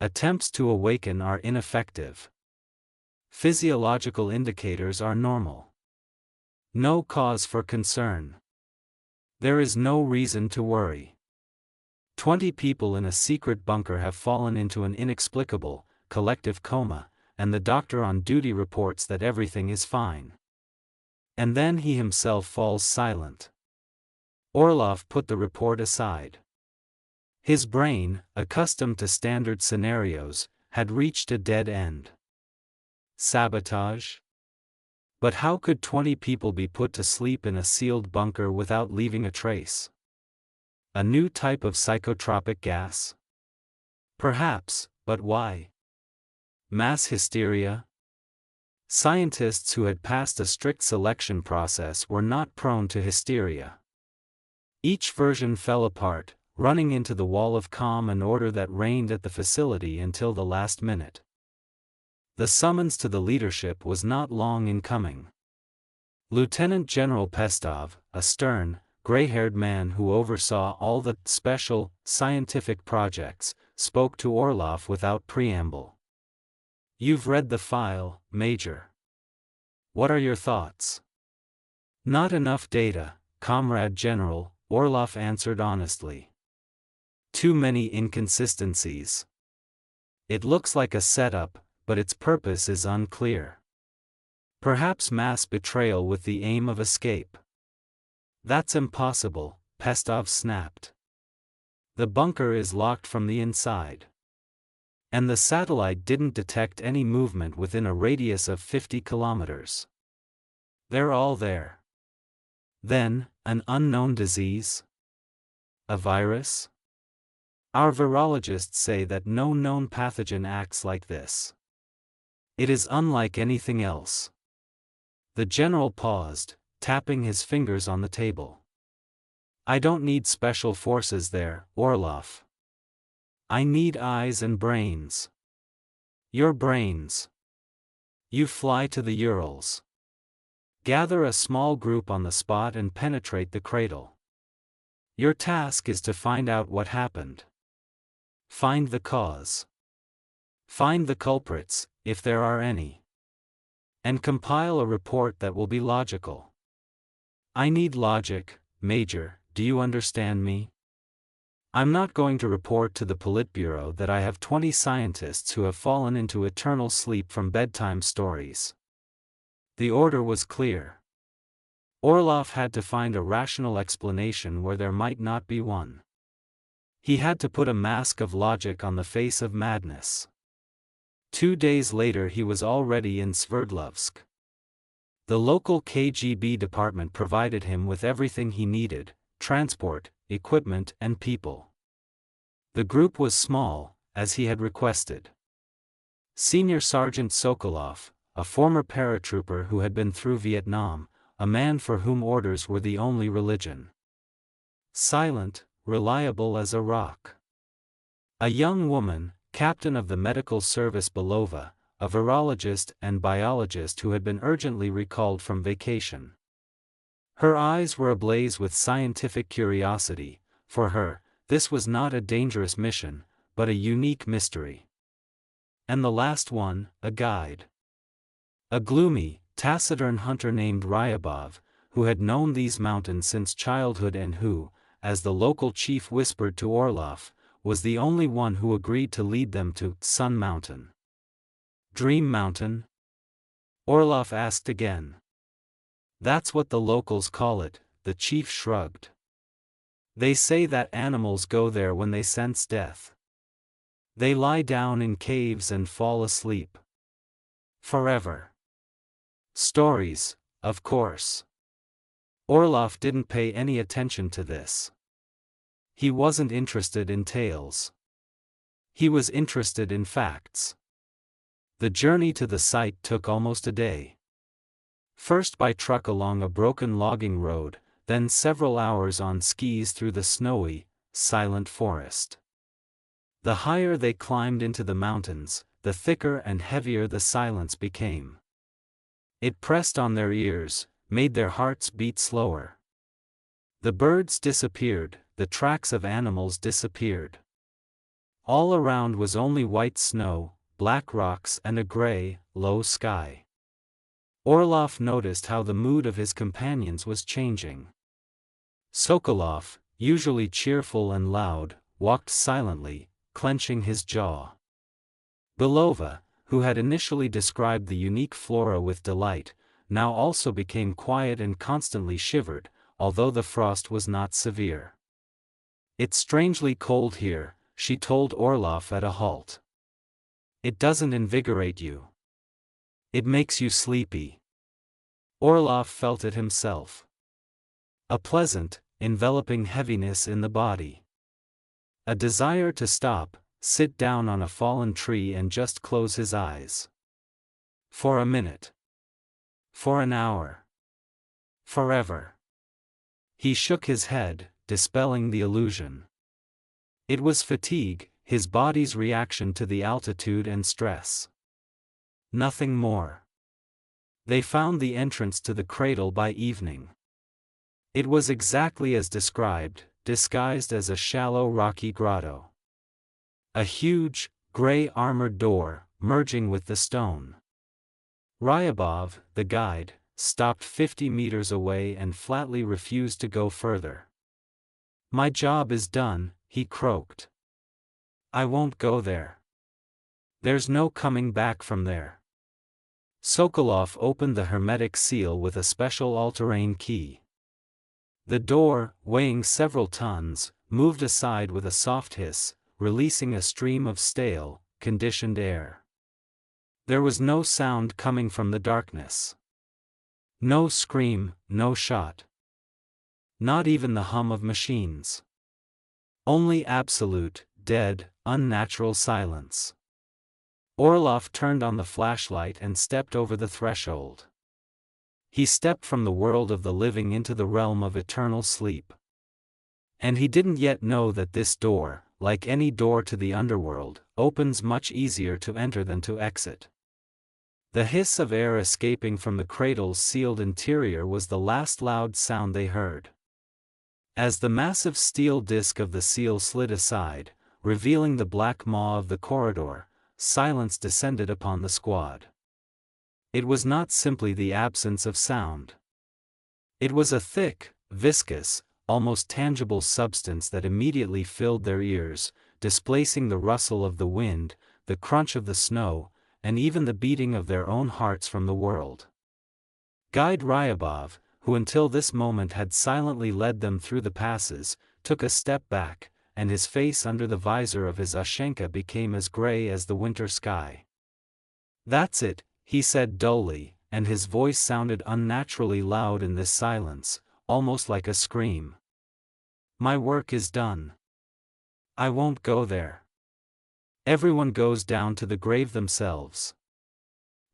Attempts to awaken are ineffective. Physiological indicators are normal. No cause for concern. There is no reason to worry. 20 people in a secret bunker have fallen into an inexplicable, collective coma, and the doctor on duty reports that everything is fine. And then he himself falls silent. Orlov put the report aside. His brain, accustomed to standard scenarios, had reached a dead end. Sabotage? But how could 20 people be put to sleep in a sealed bunker without leaving a trace? A new type of psychotropic gas? Perhaps, but why? Mass hysteria? Scientists who had passed a strict selection process were not prone to hysteria. Each version fell apart, running into the wall of calm and order that reigned at the facility until the last minute. The summons to the leadership was not long in coming. Lieutenant General Pestov, a stern, gray-haired man who oversaw all the special, scientific projects, spoke to Orlov without preamble. "You've read the file, Major. What are your thoughts?" "Not enough data, Comrade General," Orlov answered honestly. "Too many inconsistencies. It looks like a setup, but its purpose is unclear. Perhaps mass betrayal with the aim of escape." "That's impossible," Pestov snapped. "The bunker is locked from the inside. And the satellite didn't detect any movement within a radius of 50 kilometers. They're all there." "Then, an unknown disease? A virus? Our virologists say that no known pathogen acts like this. It is unlike anything else." The general paused, tapping his fingers on the table. "I don't need special forces there, Orlov. I need eyes and brains. Your brains. You fly to the Urals. Gather a small group on the spot and penetrate the cradle. Your task is to find out what happened. Find the cause. Find the culprits, if there are any. And compile a report that will be logical. I need logic, Major, do you understand me? I'm not going to report to the Politburo that I have 20 scientists who have fallen into eternal sleep from bedtime stories." The order was clear. Orlov had to find a rational explanation where there might not be one. He had to put a mask of logic on the face of madness. 2 days later he was already in Sverdlovsk. The local KGB department provided him with everything he needed: transport, equipment and people. The group was small, as he had requested. Senior Sergeant Sokolov, a former paratrooper who had been through Vietnam, a man for whom orders were the only religion. Silent, reliable as a rock. A young woman, captain of the medical service Belova, a virologist and biologist who had been urgently recalled from vacation. Her eyes were ablaze with scientific curiosity. For her, this was not a dangerous mission, but a unique mystery. And the last one, a guide. A gloomy, taciturn hunter named Ryabov, who had known these mountains since childhood and who, as the local chief whispered to Orlov, was the only one who agreed to lead them to Sun Mountain. Dream Mountain? Orlov asked again. "That's what the locals call it," the chief shrugged. "They say that animals go there when they sense death. They lie down in caves and fall asleep. Forever. Stories, of course." Orlov didn't pay any attention to this. He wasn't interested in tales. He was interested in facts. The journey to the site took almost a day. First by truck along a broken logging road, then several hours on skis through the snowy, silent forest. The higher they climbed into the mountains, the thicker and heavier the silence became. It pressed on their ears, made their hearts beat slower. The birds disappeared, the tracks of animals disappeared. All around was only white snow, black rocks and a gray, low sky. Orlov noticed how the mood of his companions was changing. Sokolov, usually cheerful and loud, walked silently, clenching his jaw. Belova, who had initially described the unique flora with delight, now also became quiet and constantly shivered, although the frost was not severe. "It's strangely cold here," she told Orlov at a halt. "It doesn't invigorate you. It makes you sleepy." Orlov felt it himself. A pleasant, enveloping heaviness in the body. A desire to stop, sit down on a fallen tree and just close his eyes. For a minute. For an hour. Forever. He shook his head, dispelling the illusion. It was fatigue, his body's reaction to the altitude and stress. Nothing more. They found the entrance to the cradle by evening. It was exactly as described, disguised as a shallow rocky grotto. A huge, gray armored door, merging with the stone. Ryabov, the guide, stopped 50 meters away and flatly refused to go further. "My job is done," he croaked. "I won't go there. There's no coming back from there." Sokolov opened the hermetic seal with a special all-terrain key. The door, weighing several tons, moved aside with a soft hiss, releasing a stream of stale, conditioned air. There was no sound coming from the darkness. No scream, no shot. Not even the hum of machines. Only absolute, dead, unnatural silence. Orlov turned on the flashlight and stepped over the threshold. He stepped from the world of the living into the realm of eternal sleep. And he didn't yet know that this door, like any door to the underworld, opens much easier to enter than to exit. The hiss of air escaping from the cradle's sealed interior was the last loud sound they heard. As the massive steel disc of the seal slid aside, revealing the black maw of the corridor, silence descended upon the squad. It was not simply the absence of sound. It was a thick, viscous, almost tangible substance that immediately filled their ears, displacing the rustle of the wind, the crunch of the snow, and even the beating of their own hearts from the world. Guide Ryabov, who until this moment had silently led them through the passes, took a step back, and his face under the visor of his Ushanka became as gray as the winter sky. "That's it," he said dully, and his voice sounded unnaturally loud in this silence, almost like a scream. "My work is done. I won't go there. Everyone goes down to the grave themselves."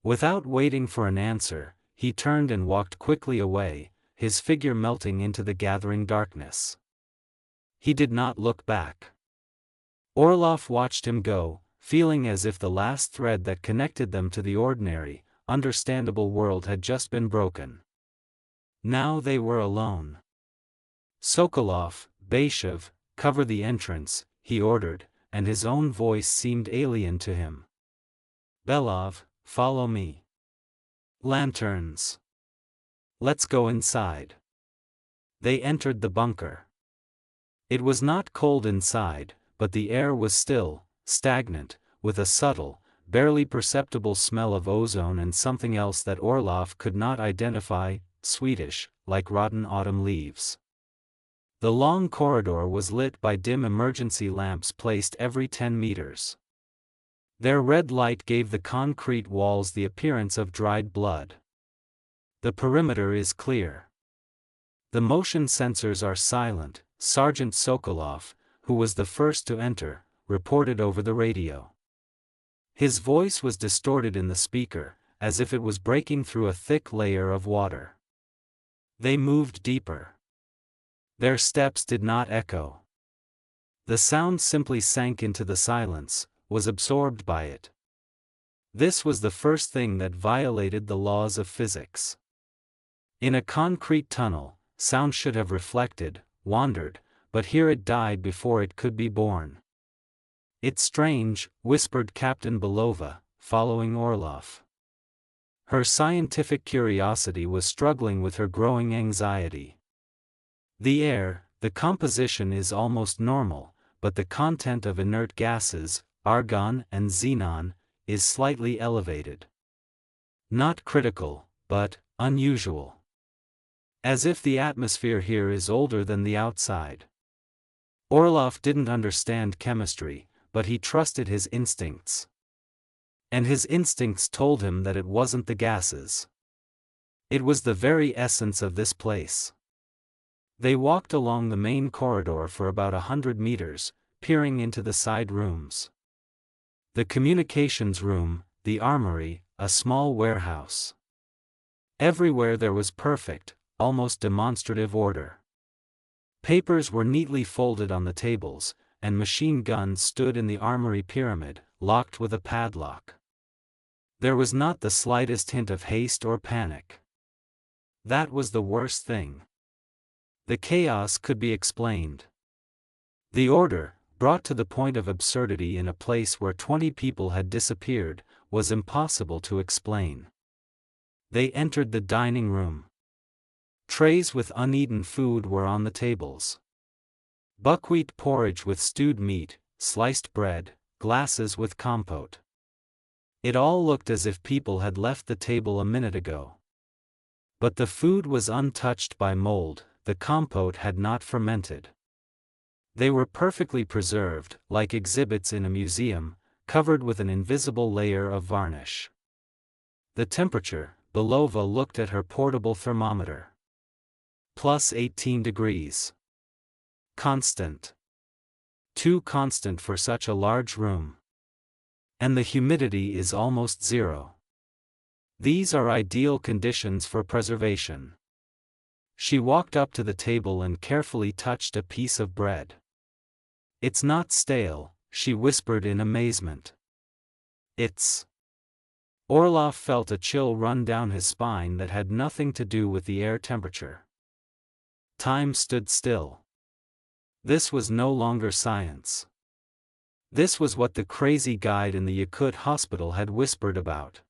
Without waiting for an answer, he turned and walked quickly away, his figure melting into the gathering darkness. He did not look back. Orlov watched him go, feeling as if the last thread that connected them to the ordinary, understandable world had just been broken. Now they were alone. "Sokolov, Bayshev, cover the entrance," he ordered, and his own voice seemed alien to him. "Belov, follow me. Lanterns. Let's go inside." They entered the bunker. It was not cold inside, but the air was still, stagnant, with a subtle, barely perceptible smell of ozone and something else that Orlov could not identify, sweetish, like rotten autumn leaves. The long corridor was lit by dim emergency lamps placed every 10 meters. Their red light gave the concrete walls the appearance of dried blood. "The perimeter is clear. The motion sensors are silent," Sergeant Sokolov, who was the first to enter, reported over the radio. His voice was distorted in the speaker, as if it was breaking through a thick layer of water. They moved deeper. Their steps did not echo. The sound simply sank into the silence, was absorbed by it. This was the first thing that violated the laws of physics. In a concrete tunnel, sound should have reflected, wandered, but here it died before it could be born. It's strange, whispered Captain Belova, following Orlov. Her scientific curiosity was struggling with her growing anxiety. The air, the composition is almost normal, but the content of inert gases, argon and xenon, is slightly elevated. Not critical, but unusual. As if the atmosphere here is older than the outside. Orlov didn't understand chemistry, but he trusted his instincts. And his instincts told him that it wasn't the gases. It was the very essence of this place. They walked along the main corridor for about 100 meters, peering into the side rooms. The communications room, the armory, a small warehouse. Everywhere there was perfect, almost demonstrative order. Papers were neatly folded on the tables, and machine guns stood in the armory pyramid, locked with a padlock. There was not the slightest hint of haste or panic. That was the worst thing. The chaos could be explained. The order, brought to the point of absurdity in a place where 20 people had disappeared, was impossible to explain. They entered the dining room. Trays with uneaten food were on the tables. Buckwheat porridge with stewed meat, sliced bread, glasses with compote. It all looked as if people had left the table a minute ago. But the food was untouched by mold, the compote had not fermented. They were perfectly preserved, like exhibits in a museum, covered with an invisible layer of varnish. The temperature, Belova looked at her portable thermometer. Plus 18 degrees. Constant. Too constant for such a large room. And the humidity is almost zero. These are ideal conditions for preservation. She walked up to the table and carefully touched a piece of bread. It's not stale, she whispered in amazement. It's... Orlov felt a chill run down his spine that had nothing to do with the air temperature. Time stood still. This was no longer science. This was what the crazy guide in the Yakut hospital had whispered about.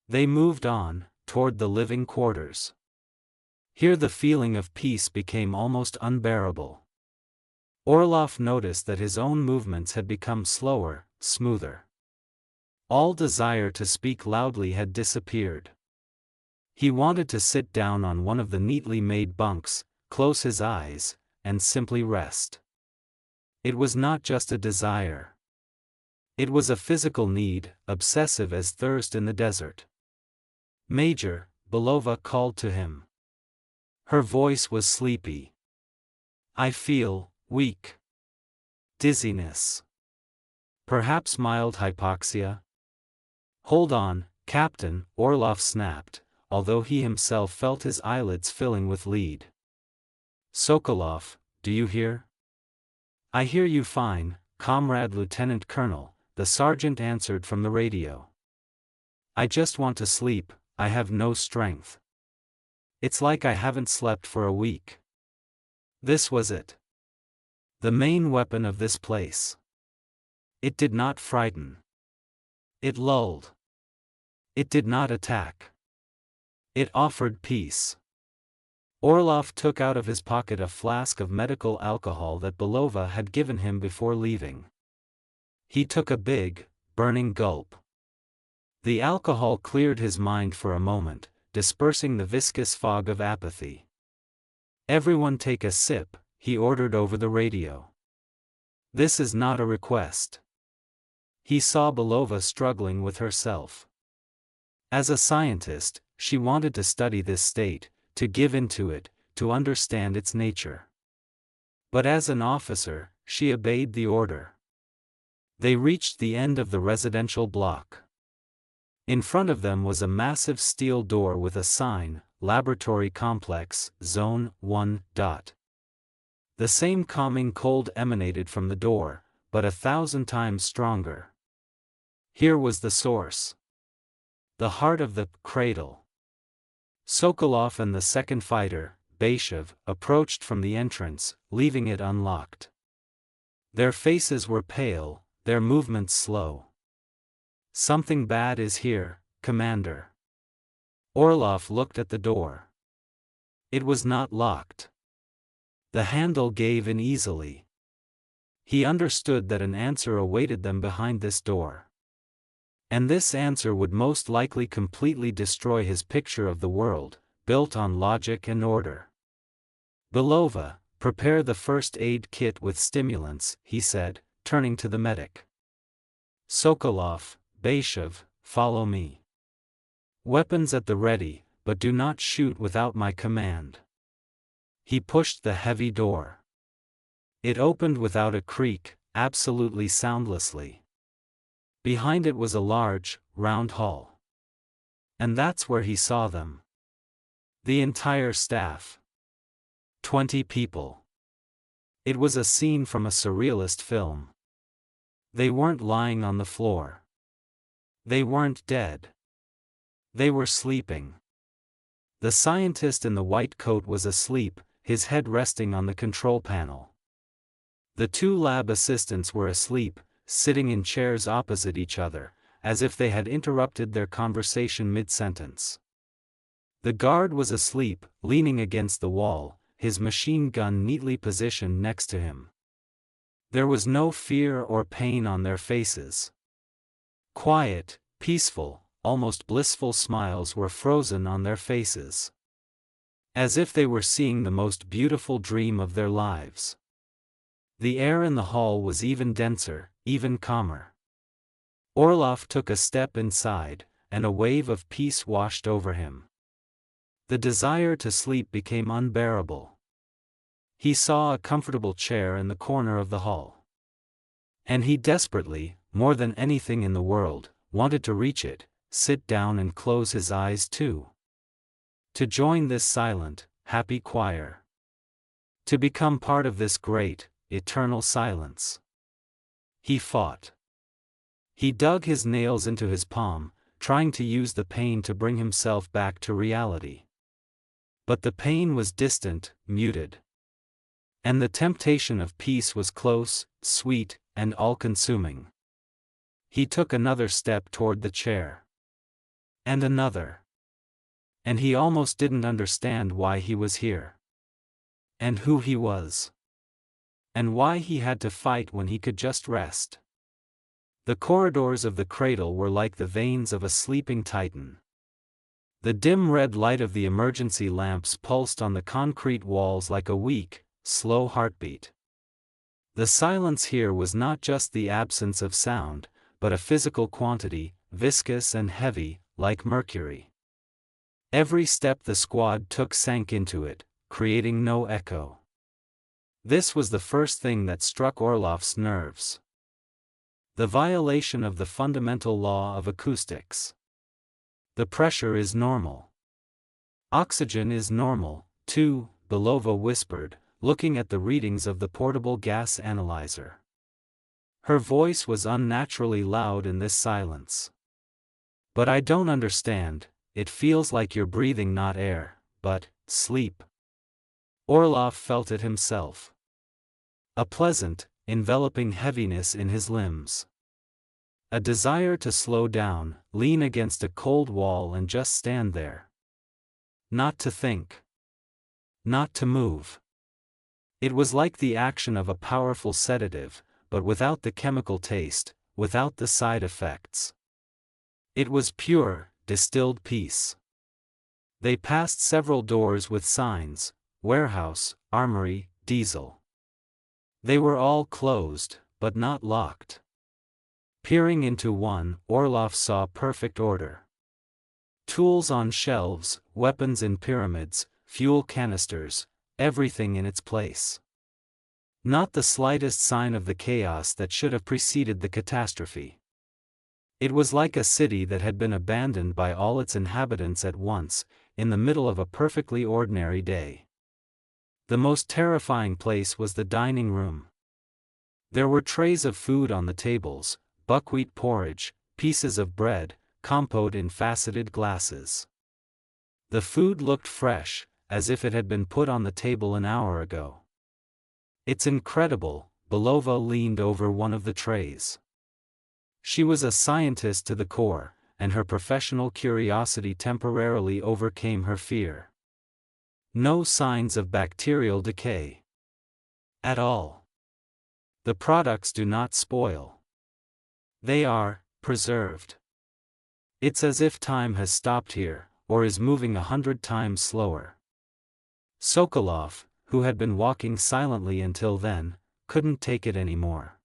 They moved on, toward the living quarters. Here the feeling of peace became almost unbearable. Orlov noticed that his own movements had become slower, smoother. All desire to speak loudly had disappeared. He wanted to sit down on one of the neatly made bunks, close his eyes, and simply rest. It was not just a desire. It was a physical need, obsessive as thirst in the desert. Major, Belova called to him. Her voice was sleepy. I feel weak. Dizziness. Perhaps mild hypoxia? Hold on, Captain, Orlov snapped, although he himself felt his eyelids filling with lead. Sokolov, do you hear? I hear you fine, Comrade Lieutenant Colonel, the sergeant answered from the radio. I just want to sleep, I have no strength. It's like I haven't slept for a week. This was it. The main weapon of this place. It did not frighten. It lulled. It did not attack. It offered peace. Orlov took out of his pocket a flask of medical alcohol that Belova had given him before leaving. He took a big, burning gulp. The alcohol cleared his mind for a moment, dispersing the viscous fog of apathy. Everyone take a sip, he ordered over the radio. This is not a request. He saw Belova struggling with herself. As a scientist, she wanted to study this state, to give into it, to understand its nature. But as an officer, she obeyed the order. They reached the end of the residential block. In front of them was a massive steel door with a sign, Laboratory Complex, Zone 1. The same calming cold emanated from the door, but 1,000 times stronger. Here was the source. The heart of the Cradle. Sokolov and the second fighter, Bayshev, approached from the entrance, leaving it unlocked. Their faces were pale, their movements slow. "Something bad is here, Commander." Orlov looked at the door. It was not locked. The handle gave in easily. He understood that an answer awaited them behind this door. And this answer would most likely completely destroy his picture of the world, built on logic and order. "Belova, prepare the first aid kit with stimulants," he said, turning to the medic. "Sokolov, Bayshev, follow me. Weapons at the ready, but do not shoot without my command." He pushed the heavy door. It opened without a creak, absolutely soundlessly. Behind it was a large, round hall. And that's where he saw them. The entire staff. 20 people. It was a scene from a surrealist film. They weren't lying on the floor. They weren't dead. They were sleeping. The scientist in the white coat was asleep, his head resting on the control panel. The two lab assistants were asleep, sitting in chairs opposite each other, as if they had interrupted their conversation mid-sentence. The guard was asleep, leaning against the wall, his machine gun neatly positioned next to him. There was no fear or pain on their faces. Quiet, peaceful, almost blissful smiles were frozen on their faces. As if they were seeing the most beautiful dream of their lives. The air in the hall was even denser, even calmer. Orlov took a step inside, and a wave of peace washed over him. The desire to sleep became unbearable. He saw a comfortable chair in the corner of the hall. And he desperately, more than anything in the world, wanted to reach it, sit down and close his eyes too. To join this silent, happy choir. To become part of this great, eternal silence. He fought. He dug his nails into his palm, trying to use the pain to bring himself back to reality. But the pain was distant, muted. And the temptation of peace was close, sweet, and all-consuming. He took another step toward the chair. And another. And he almost didn't understand why he was here. And who he was. And why he had to fight when he could just rest. The corridors of the cradle were like the veins of a sleeping titan. The dim red light of the emergency lamps pulsed on the concrete walls like a weak, slow heartbeat. The silence here was not just the absence of sound, but a physical quantity, viscous and heavy, like mercury. Every step the squad took sank into it, creating no echo. This was the first thing that struck Orlov's nerves. The violation of the fundamental law of acoustics. The pressure is normal. Oxygen is normal, too, Belova whispered, looking at the readings of the portable gas analyzer. Her voice was unnaturally loud in this silence. "But I don't understand, it feels like you're breathing not air, but sleep." Orlov felt it himself. A pleasant, enveloping heaviness in his limbs. A desire to slow down, lean against a cold wall and just stand there. Not to think. Not to move. It was like the action of a powerful sedative, but without the chemical taste, without the side effects. It was pure, distilled peace. They passed several doors with signs: warehouse, armory, diesel. They were all closed, but not locked. Peering into one, Orlov saw perfect order. Tools on shelves, weapons in pyramids, fuel canisters, everything in its place. Not the slightest sign of the chaos that should have preceded the catastrophe. It was like a city that had been abandoned by all its inhabitants at once, in the middle of a perfectly ordinary day. The most terrifying place was the dining room. There were trays of food on the tables, buckwheat porridge, pieces of bread, compote in faceted glasses. The food looked fresh, as if it had been put on the table an hour ago. "It's incredible," Belova leaned over one of the trays. She was a scientist to the core, and her professional curiosity temporarily overcame her fear. No signs of bacterial decay. At all. The products do not spoil. They are preserved. It's as if time has stopped here, or is moving 100 times slower. Sokolov, who had been walking silently until then, couldn't take it anymore.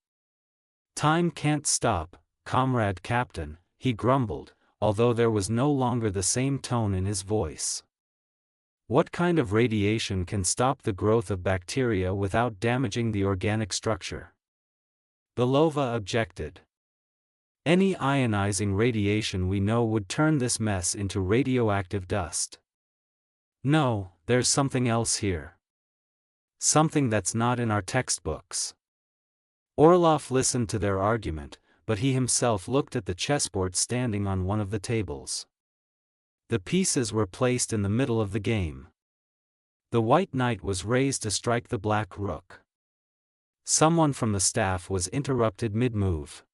Time can't stop, comrade captain, he grumbled, although there was no longer the same tone in his voice. What kind of radiation can stop the growth of bacteria without damaging the organic structure? Belova objected. Any ionizing radiation we know would turn this mess into radioactive dust. No, there's something else here. Something that's not in our textbooks. Orlov listened to their argument, but he himself looked at the chessboard standing on one of the tables. The pieces were placed in the middle of the game. The white knight was raised to strike the black rook. Someone from the staff was interrupted mid-move.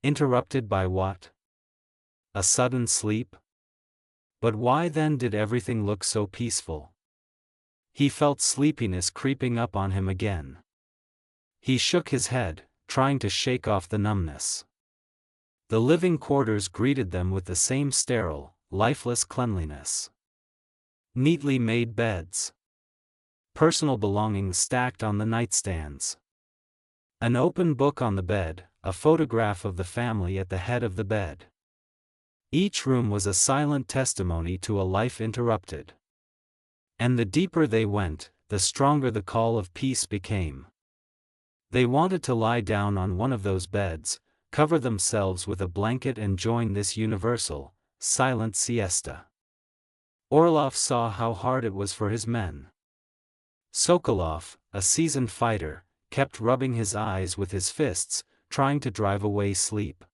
Interrupted by what? A sudden sleep? But why then did everything look so peaceful? He felt sleepiness creeping up on him again. He shook his head, trying to shake off the numbness. The living quarters greeted them with the same sterile, lifeless cleanliness. Neatly made beds. Personal belongings stacked on the nightstands. An open book on the bed, a photograph of the family at the head of the bed. Each room was a silent testimony to a life interrupted. And the deeper they went, the stronger the call of peace became. They wanted to lie down on one of those beds, cover themselves with a blanket and join this universal, silent siesta. Orlov saw how hard it was for his men. Sokolov, a seasoned fighter, kept rubbing his eyes with his fists, trying to drive away sleep.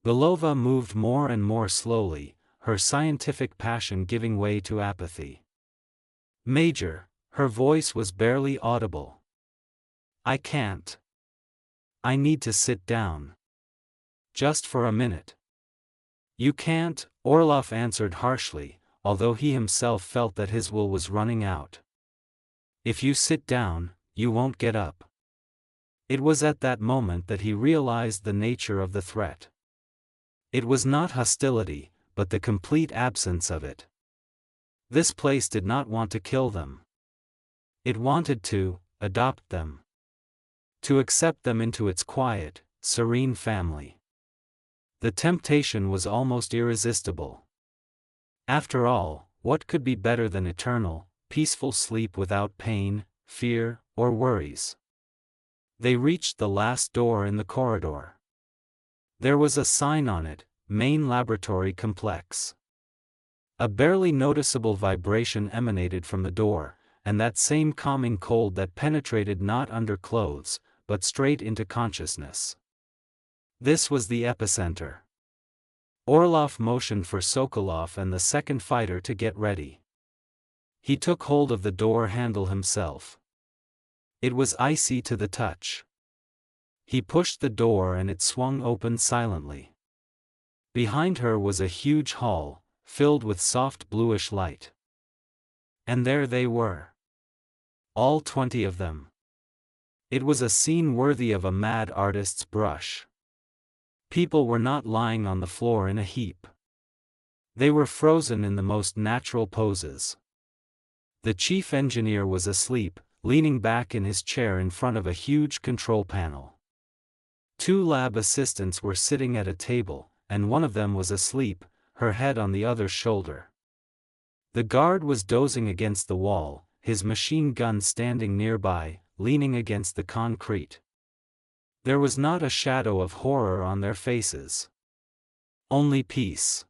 Belova moved more and more slowly, her scientific passion giving way to apathy. Major, her voice was barely audible. I can't. I need to sit down. Just for a minute. You can't, Orlov answered harshly, although he himself felt that his will was running out. If you sit down, you won't get up. It was at that moment that he realized the nature of the threat. It was not hostility, but the complete absence of it. This place did not want to kill them. It wanted to adopt them. To accept them into its quiet, serene family. The temptation was almost irresistible. After all, what could be better than eternal, peaceful sleep without pain, fear, or worries? They reached the last door in the corridor. There was a sign on it, Main Laboratory Complex. A barely noticeable vibration emanated from the door, and that same calming cold that penetrated not under clothes, but straight into consciousness. This was the epicenter. Orlov motioned for Sokolov and the second fighter to get ready. He took hold of the door handle himself. It was icy to the touch. He pushed the door and it swung open silently. Behind her was a huge hall, filled with soft bluish light. And there they were. All 20 of them. It was a scene worthy of a mad artist's brush. People were not lying on the floor in a heap. They were frozen in the most natural poses. The chief engineer was asleep, leaning back in his chair in front of a huge control panel. 2 lab assistants were sitting at a table, and one of them was asleep, her head on the other's shoulder. The guard was dozing against the wall, his machine gun standing nearby, leaning against the concrete. There was not a shadow of horror on their faces. Only peace.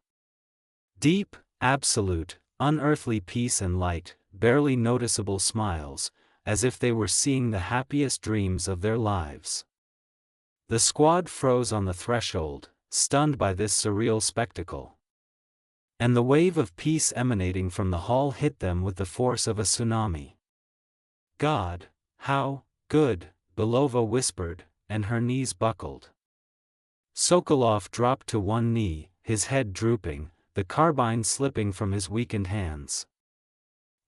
Deep, absolute, unearthly peace and light, barely noticeable smiles, as if they were seeing the happiest dreams of their lives. The squad froze on the threshold, stunned by this surreal spectacle. And the wave of peace emanating from the hall hit them with the force of a tsunami. God, how good, Belova whispered, and her knees buckled. Sokolov dropped to one knee, his head drooping, the carbine slipping from his weakened hands.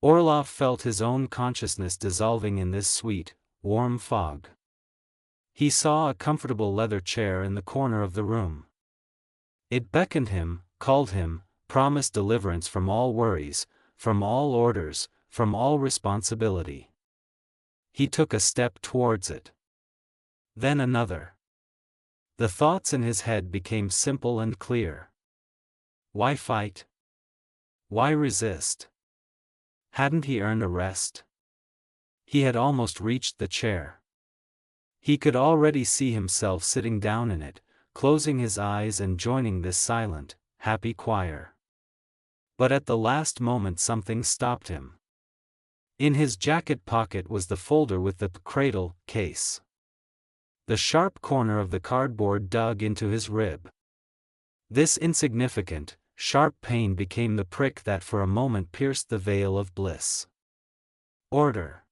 Orlov felt his own consciousness dissolving in this sweet, warm fog. He saw a comfortable leather chair in the corner of the room. It beckoned him, called him, promised deliverance from all worries, from all orders, from all responsibility. He took a step towards it. Then another. The thoughts in his head became simple and clear. Why fight? Why resist? Hadn't he earned a rest? He had almost reached the chair. He could already see himself sitting down in it, closing his eyes and joining this silent, happy choir. But at the last moment something stopped him. In his jacket pocket was the folder with the Cradle case. The sharp corner of the cardboard dug into his rib. This insignificant, sharp pain became the prick that for a moment pierced the veil of bliss. Order.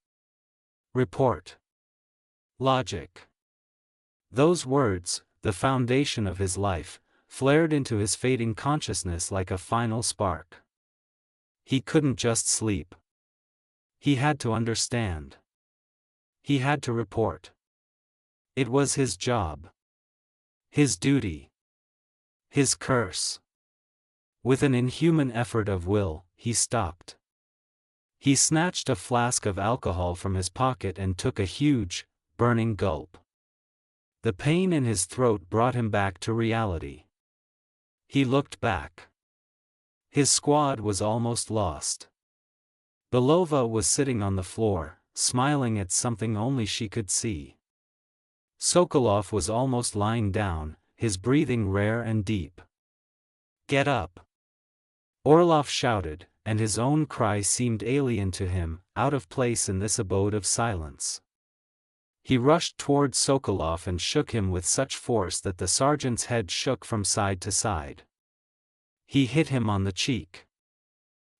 Report. Logic. Those words, the foundation of his life, flared into his fading consciousness like a final spark. He couldn't just sleep. He had to understand. He had to report. It was his job. His duty. His curse. With an inhuman effort of will, he stopped. He snatched a flask of alcohol from his pocket and took a huge, burning gulp. The pain in his throat brought him back to reality. He looked back. His squad was almost lost. Belova was sitting on the floor, smiling at something only she could see. Sokolov was almost lying down, his breathing rare and deep. Get up! Orlov shouted, and his own cry seemed alien to him, out of place in this abode of silence. He rushed toward Sokolov and shook him with such force that the sergeant's head shook from side to side. He hit him on the cheek.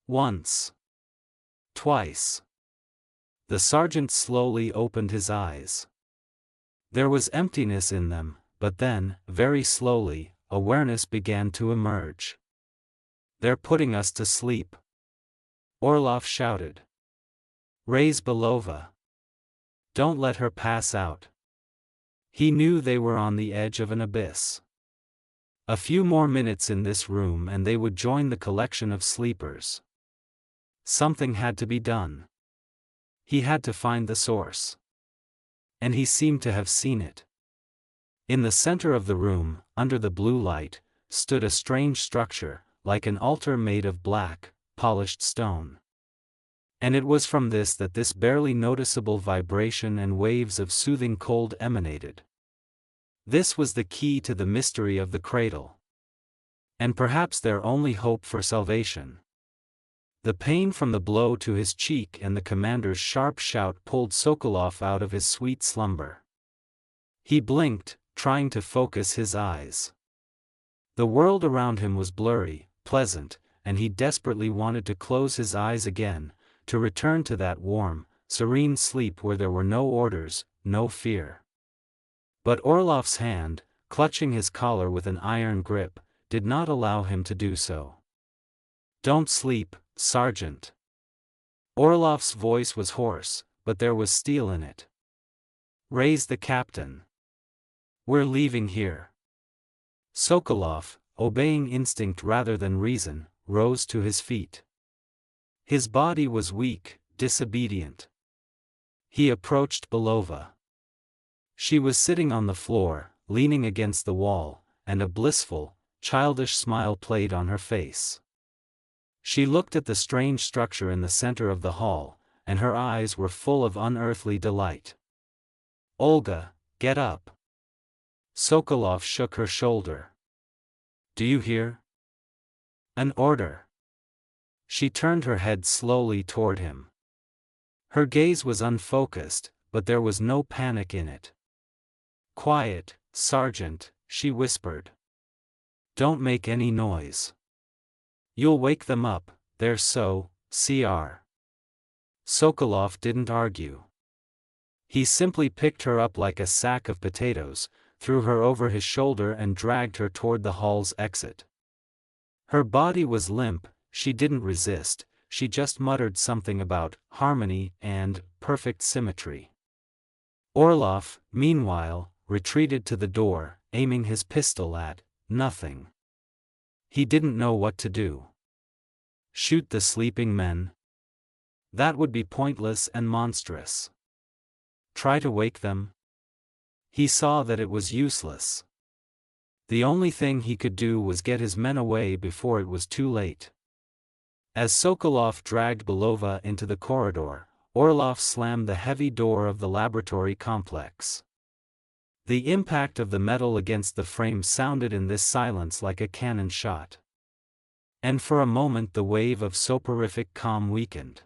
Once. Twice. The sergeant slowly opened his eyes. There was emptiness in them, but then, very slowly, awareness began to emerge. They're putting us to sleep. Orlov shouted. Raise Belova. Don't let her pass out. He knew they were on the edge of an abyss. A few more minutes in this room and they would join the collection of sleepers. Something had to be done. He had to find the source. And he seemed to have seen it. In the center of the room, under the blue light, stood a strange structure, like an altar made of black, polished stone. And it was from this that this barely noticeable vibration and waves of soothing cold emanated. This was the key to the mystery of the cradle. And perhaps their only hope for salvation. The pain from the blow to his cheek and the commander's sharp shout pulled Sokolov out of his sweet slumber. He blinked, trying to focus his eyes. The world around him was blurry, pleasant, and he desperately wanted to close his eyes again, to return to that warm, serene sleep where there were no orders, no fear. But Orlov's hand, clutching his collar with an iron grip, did not allow him to do so. Don't sleep, Sergeant. Orlov's voice was hoarse, but there was steel in it. Raise the captain. We're leaving here. Sokolov, obeying instinct rather than reason, rose to his feet. His body was weak, disobedient. He approached Belova. She was sitting on the floor, leaning against the wall, and a blissful, childish smile played on her face. She looked at the strange structure in the center of the hall, and her eyes were full of unearthly delight. Olga, get up. Sokolov shook her shoulder. Do you hear? An order. She turned her head slowly toward him. Her gaze was unfocused, but there was no panic in it. Quiet, Sergeant, she whispered. Don't make any noise. You'll wake them up, they're so, Cr. Sokolov didn't argue. He simply picked her up like a sack of potatoes, threw her over his shoulder and dragged her toward the hall's exit. Her body was limp, she didn't resist, she just muttered something about harmony and perfect symmetry. Orlov, meanwhile, retreated to the door, aiming his pistol at nothing. He didn't know what to do. Shoot the sleeping men? That would be pointless and monstrous. Try to wake them? He saw that it was useless. The only thing he could do was get his men away before it was too late. As Sokolov dragged Belova into the corridor, Orlov slammed the heavy door of the laboratory complex. The impact of the metal against the frame sounded in this silence like a cannon shot. And for a moment the wave of soporific calm weakened.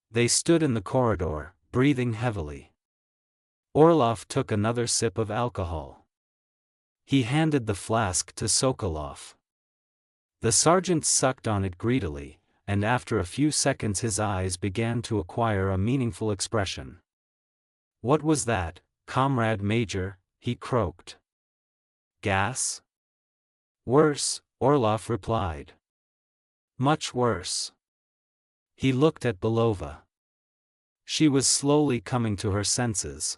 They stood in the corridor, breathing heavily. Orlov took another sip of alcohol. He handed the flask to Sokolov. The sergeant sucked on it greedily, and after a few seconds his eyes began to acquire a meaningful expression. "What was that, Comrade Major?" he croaked. "Gas?" "Worse," Orlov replied. "Much worse." He looked at Belova. She was slowly coming to her senses.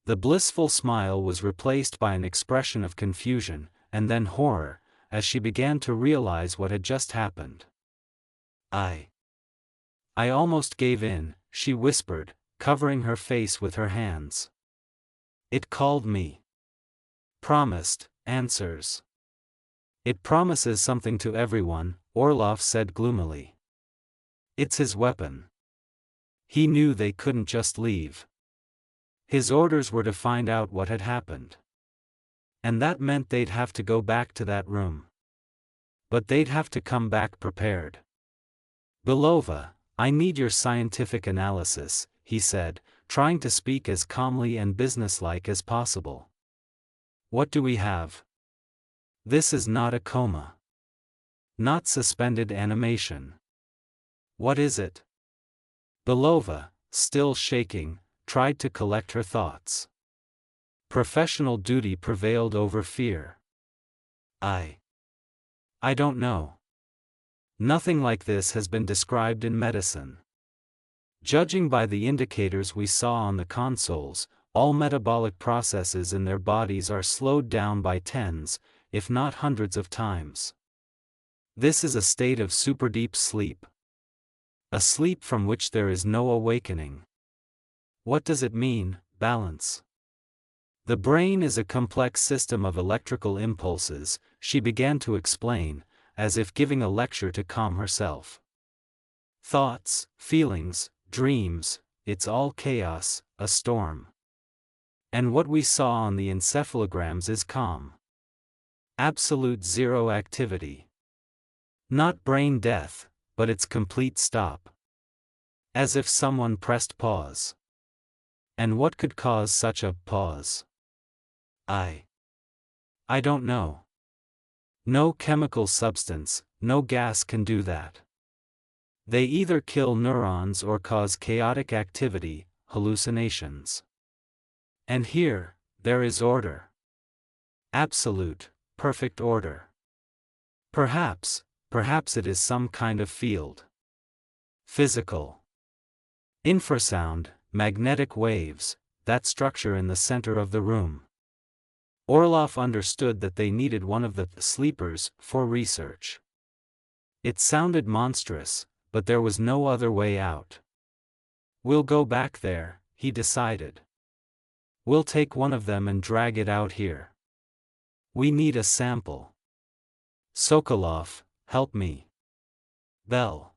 The blissful smile was replaced by an expression of confusion, and then horror, as she began to realize what had just happened. I almost gave in," she whispered, covering her face with her hands. "It called me. Promised answers. It promises something to everyone," Orlov said gloomily. "It's his weapon." He knew they couldn't just leave. His orders were to find out what had happened. And that meant they'd have to go back to that room. But they'd have to come back prepared. "Belova, I need your scientific analysis," he said, trying to speak as calmly and businesslike as possible. "What do we have? This is not a coma. Not suspended animation. What is it?" Belova, still shaking, tried to collect her thoughts. Professional duty prevailed over fear. I don't know. Nothing like this has been described in medicine. Judging by the indicators we saw on the consoles, all metabolic processes in their bodies are slowed down by tens, if not hundreds of times. This is a state of superdeep sleep. A sleep from which there is no awakening. What does it mean, balance? The brain is a complex system of electrical impulses, she began to explain, as if giving a lecture to calm herself. Thoughts, feelings, dreams, it's all chaos, a storm. And what we saw on the encephalograms is calm. Absolute zero activity. Not brain death, but its complete stop. As if someone pressed pause. And what could cause such a pause? I don't know. No chemical substance, no gas can do that. They either kill neurons or cause chaotic activity, hallucinations. And here, there is order. Absolute, perfect order. Perhaps it is some kind of field. Physical. Infrasound, magnetic waves, that structure in the center of the room. Orlov understood that they needed one of the sleepers for research. It sounded monstrous, but there was no other way out. "We'll go back there," he decided. "We'll take one of them and drag it out here. We need a sample. Sokolov, help me." "Bell."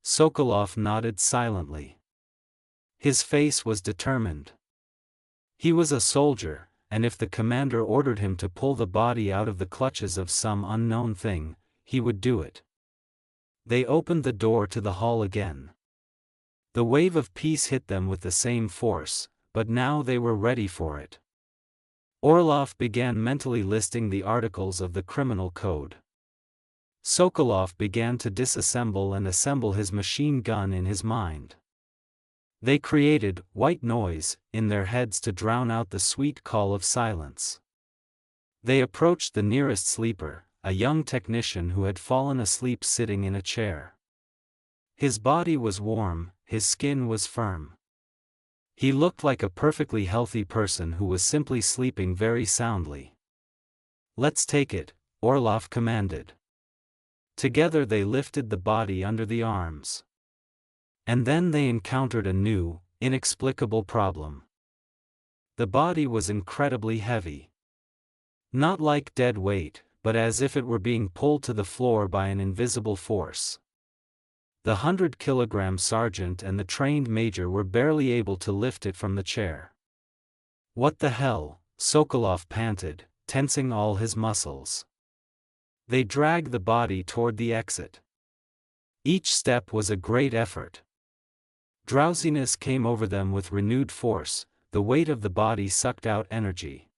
Sokolov nodded silently. His face was determined. He was a soldier, and if the commander ordered him to pull the body out of the clutches of some unknown thing, he would do it. They opened the door to the hall again. The wave of peace hit them with the same force, but now they were ready for it. Orlov began mentally listing the articles of the criminal code. Sokolov began to disassemble and assemble his machine gun in his mind. They created white noise in their heads to drown out the sweet call of silence. They approached the nearest sleeper, a young technician who had fallen asleep sitting in a chair. His body was warm, his skin was firm. He looked like a perfectly healthy person who was simply sleeping very soundly. "Let's take it," Orlov commanded. Together they lifted the body under the arms. And then they encountered a new, inexplicable problem. The body was incredibly heavy. Not like dead weight, but as if it were being pulled to the floor by an invisible force. The 100-kilogram sergeant and the trained major were barely able to lift it from the chair. "What the hell?" Sokolov panted, tensing all his muscles. They dragged the body toward the exit. Each step was a great effort. Drowsiness came over them with renewed force, the weight of the body sucked out energy.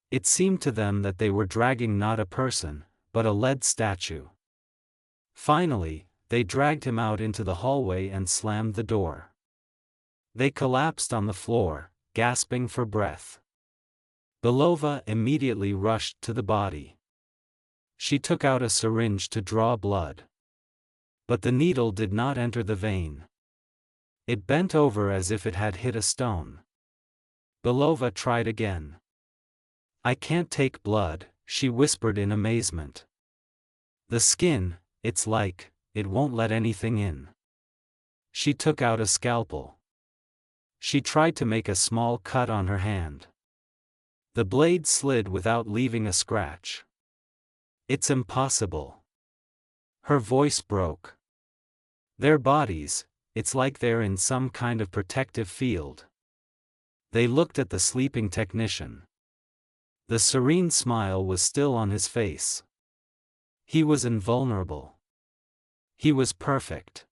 It seemed to them that they were dragging not a person, but a lead statue. Finally, they dragged him out into the hallway and slammed the door. They collapsed on the floor, gasping for breath. Belova immediately rushed to the body. She took out a syringe to draw blood. But the needle did not enter the vein. It bent over as if it had hit a stone. Belova tried again. "I can't take blood," she whispered in amazement. "The skin, it's like, it won't let anything in." She took out a scalpel. She tried to make a small cut on her hand. The blade slid without leaving a scratch. "It's impossible." Her voice broke. "Their bodies, it's like they're in some kind of protective field." They looked at the sleeping technician. The serene smile was still on his face. He was invulnerable. He was perfect.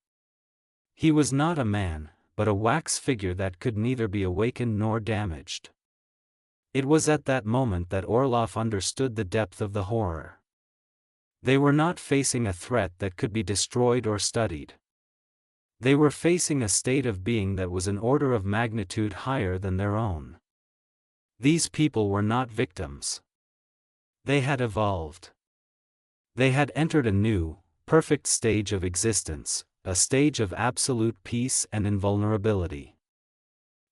He was not a man, but a wax figure that could neither be awakened nor damaged. It was at that moment that Orlov understood the depth of the horror. They were not facing a threat that could be destroyed or studied. They were facing a state of being that was an order of magnitude higher than their own. These people were not victims. They had evolved. They had entered a new, perfect stage of existence, a stage of absolute peace and invulnerability.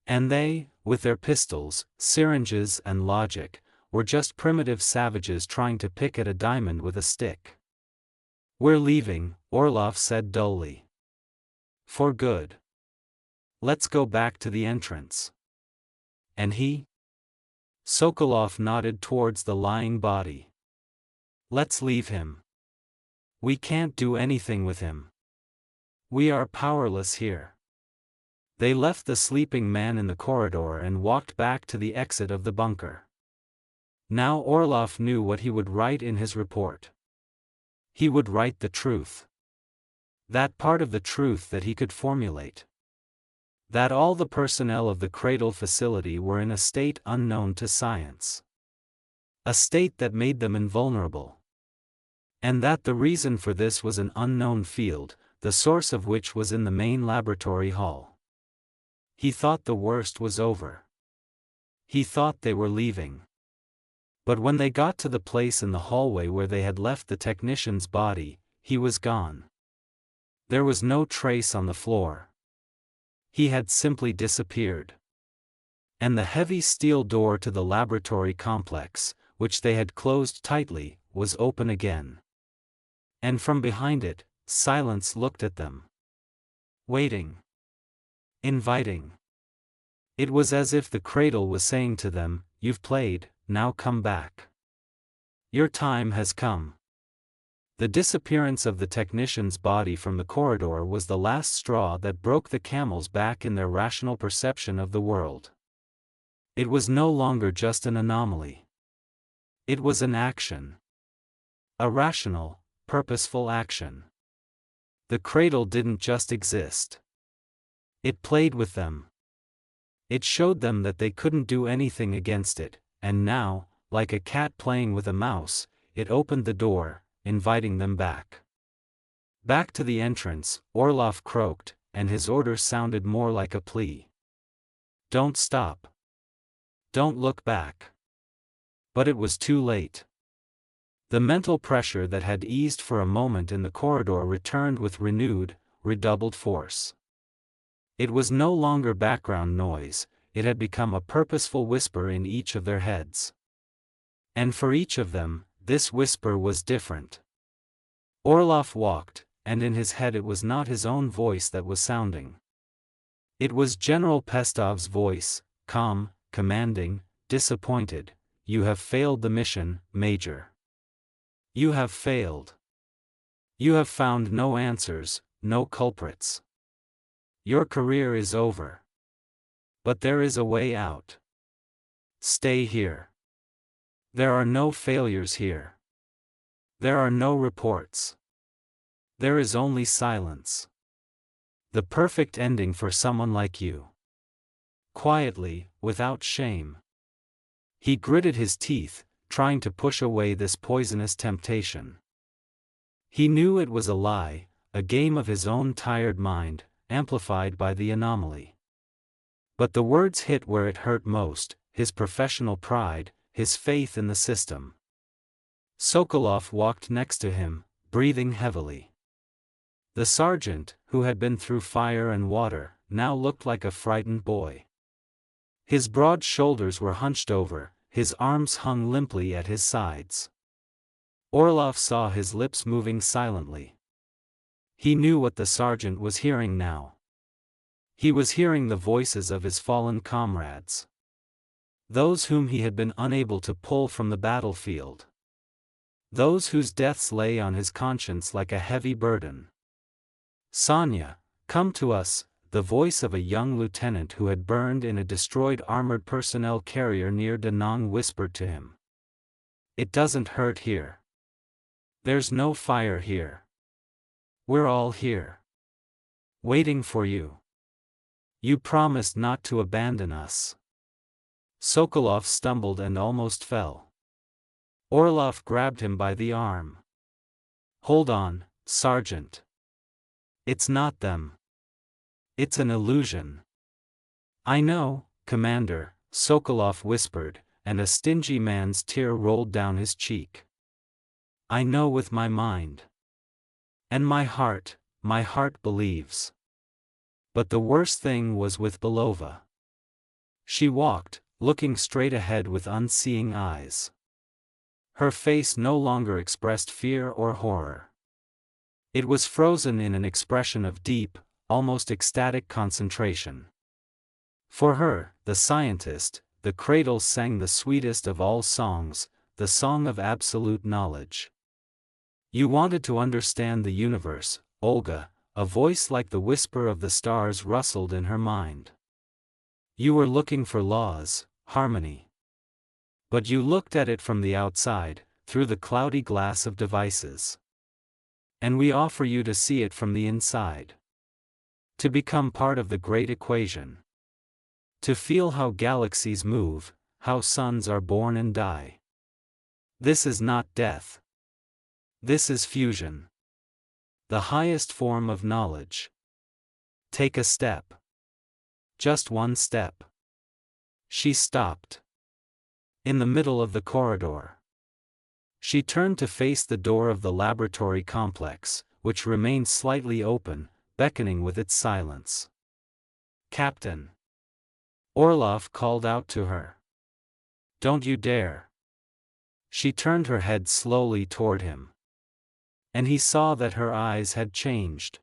And they, with their pistols, syringes and logic, were just primitive savages trying to pick at a diamond with a stick. "We're leaving," Orlov said dully. "For good. Let's go back to the entrance." "And he?" Sokolov nodded towards the lying body. "Let's leave him. We can't do anything with him. We are powerless here." They left the sleeping man in the corridor and walked back to the exit of the bunker. Now Orlov knew what he would write in his report. He would write the truth. That part of the truth that he could formulate. That all the personnel of the Cradle facility were in a state unknown to science. A state that made them invulnerable. And that the reason for this was an unknown field, the source of which was in the main laboratory hall. He thought the worst was over. He thought they were leaving. But when they got to the place in the hallway where they had left the technician's body, he was gone. There was no trace on the floor. He had simply disappeared. And the heavy steel door to the laboratory complex, which they had closed tightly, was open again. And from behind it, silence looked at them. Waiting. Inviting. It was as if the Cradle was saying to them, "You've played, now come back. Your time has come." The disappearance of the technician's body from the corridor was the last straw that broke the camel's back in their rational perception of the world. It was no longer just an anomaly. It was an action. A rational, purposeful action. The Cradle didn't just exist. It played with them. It showed them that they couldn't do anything against it, and now, like a cat playing with a mouse, it opened the door, inviting them back. Back to the entrance, Orlov croaked, and his order sounded more like a plea. Don't stop. Don't look back. But it was too late. The mental pressure that had eased for a moment in the corridor returned with renewed, redoubled force. It was no longer background noise, it had become a purposeful whisper in each of their heads. And for each of them, this whisper was different. Orlov walked, and in his head it was not his own voice that was sounding. It was General Pestov's voice, calm, commanding, disappointed. You have failed the mission, Major. You have failed. You have found no answers, no culprits. Your career is over. But there is a way out. Stay here. There are no failures here. There are no reports. There is only silence. The perfect ending for someone like you. Quietly, without shame. He gritted his teeth, trying to push away this poisonous temptation. He knew it was a lie, a game of his own tired mind, amplified by the anomaly. But the words hit where it hurt most, his professional pride, his faith in the system. Sokolov walked next to him, breathing heavily. The sergeant, who had been through fire and water, now looked like a frightened boy. His broad shoulders were hunched over, his arms hung limply at his sides. Orlov saw his lips moving silently. He knew what the sergeant was hearing now. He was hearing the voices of his fallen comrades. Those whom he had been unable to pull from the battlefield. Those whose deaths lay on his conscience like a heavy burden. Sonia, come to us, the voice of a young lieutenant who had burned in a destroyed armored personnel carrier near Da Nang whispered to him. It doesn't hurt here. There's no fire here. We're all here. Waiting for you. You promised not to abandon us. Sokolov stumbled and almost fell. Orlov grabbed him by the arm. Hold on, Sergeant. It's not them. It's an illusion. I know, Commander, Sokolov whispered, and a stingy man's tear rolled down his cheek. I know with my mind. And my heart believes. But the worst thing was with Belova. She walked, looking straight ahead with unseeing eyes. Her face no longer expressed fear or horror. It was frozen in an expression of deep, almost ecstatic concentration. For her, the scientist, the Cradle sang the sweetest of all songs, the song of absolute knowledge. You wanted to understand the universe, Olga, a voice like the whisper of the stars rustled in her mind. You were looking for laws, harmony. But you looked at it from the outside, through the cloudy glass of devices. And we offer you to see it from the inside. To become part of the great equation. To feel how galaxies move, how suns are born and die. This is not death. This is fusion. The highest form of knowledge. Take a step. Just one step. She stopped. In the middle of the corridor. She turned to face the door of the laboratory complex, which remained slightly open, beckoning with its silence. Captain. Orlov called out to her. Don't you dare. She turned her head slowly toward him. And he saw that her eyes had changed.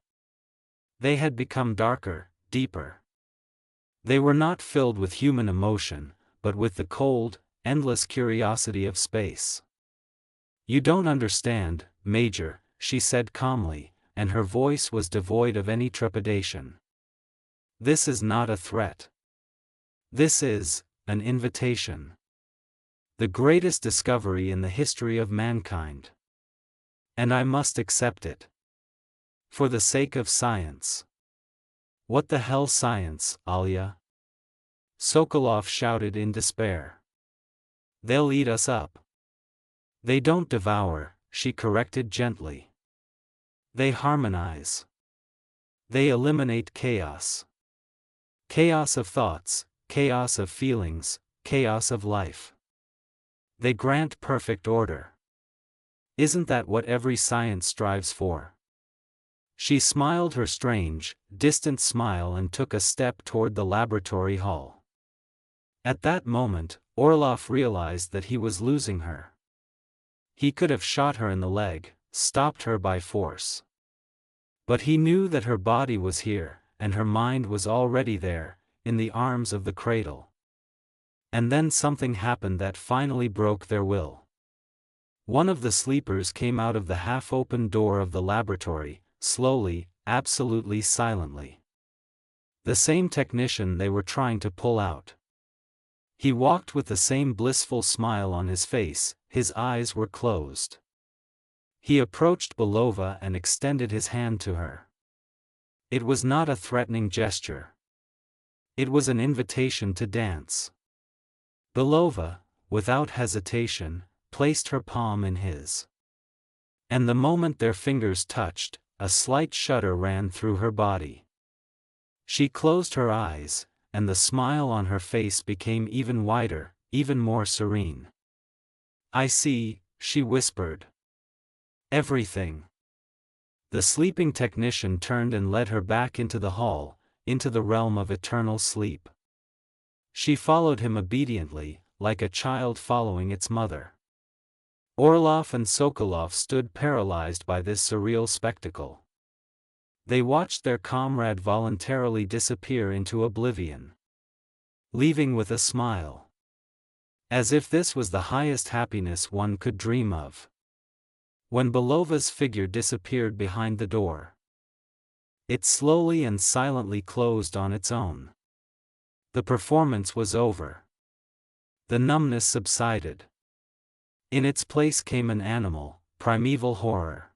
They had become darker, deeper. They were not filled with human emotion, but with the cold, endless curiosity of space. You don't understand, Major, she said calmly, and her voice was devoid of any trepidation. This is not a threat. This is an invitation. The greatest discovery in the history of mankind. And I must accept it. For the sake of science. What the hell science, Alia? Sokolov shouted in despair. They'll eat us up. They don't devour, she corrected gently. They harmonize. They eliminate chaos. Chaos of thoughts, chaos of feelings, chaos of life. They grant perfect order. Isn't that what every science strives for? She smiled her strange, distant smile and took a step toward the laboratory hall. At that moment, Orlov realized that he was losing her. He could have shot her in the leg, stopped her by force. But he knew that her body was here, and her mind was already there, in the arms of the cradle. And then something happened that finally broke their will. One of the sleepers came out of the half-open door of the laboratory, slowly, absolutely silently. The same technician they were trying to pull out. He walked with the same blissful smile on his face, his eyes were closed. He approached Belova and extended his hand to her. It was not a threatening gesture. It was an invitation to dance. Belova, without hesitation, placed her palm in his. And the moment their fingers touched, a slight shudder ran through her body. She closed her eyes, and the smile on her face became even wider, even more serene. "I see," she whispered. "Everything." The sleeping technician turned and led her back into the hall, into the realm of eternal sleep. She followed him obediently, like a child following its mother. Orlov and Sokolov stood paralyzed by this surreal spectacle. They watched their comrade voluntarily disappear into oblivion, leaving with a smile. As if this was the highest happiness one could dream of. When Belova's figure disappeared behind the door, it slowly and silently closed on its own. The performance was over. The numbness subsided. In its place came an animal, primeval horror.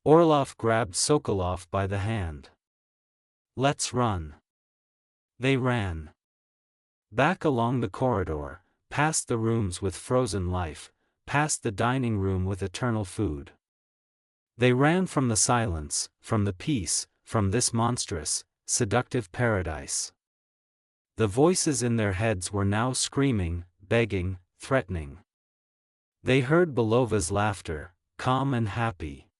Orlov grabbed Sokolov by the hand. "Let's run." They ran. Back along the corridor, past the rooms with frozen life, past the dining room with eternal food. They ran from the silence, from the peace, from this monstrous, seductive paradise. The voices in their heads were now screaming, begging, threatening. They heard Belova's laughter, calm and happy.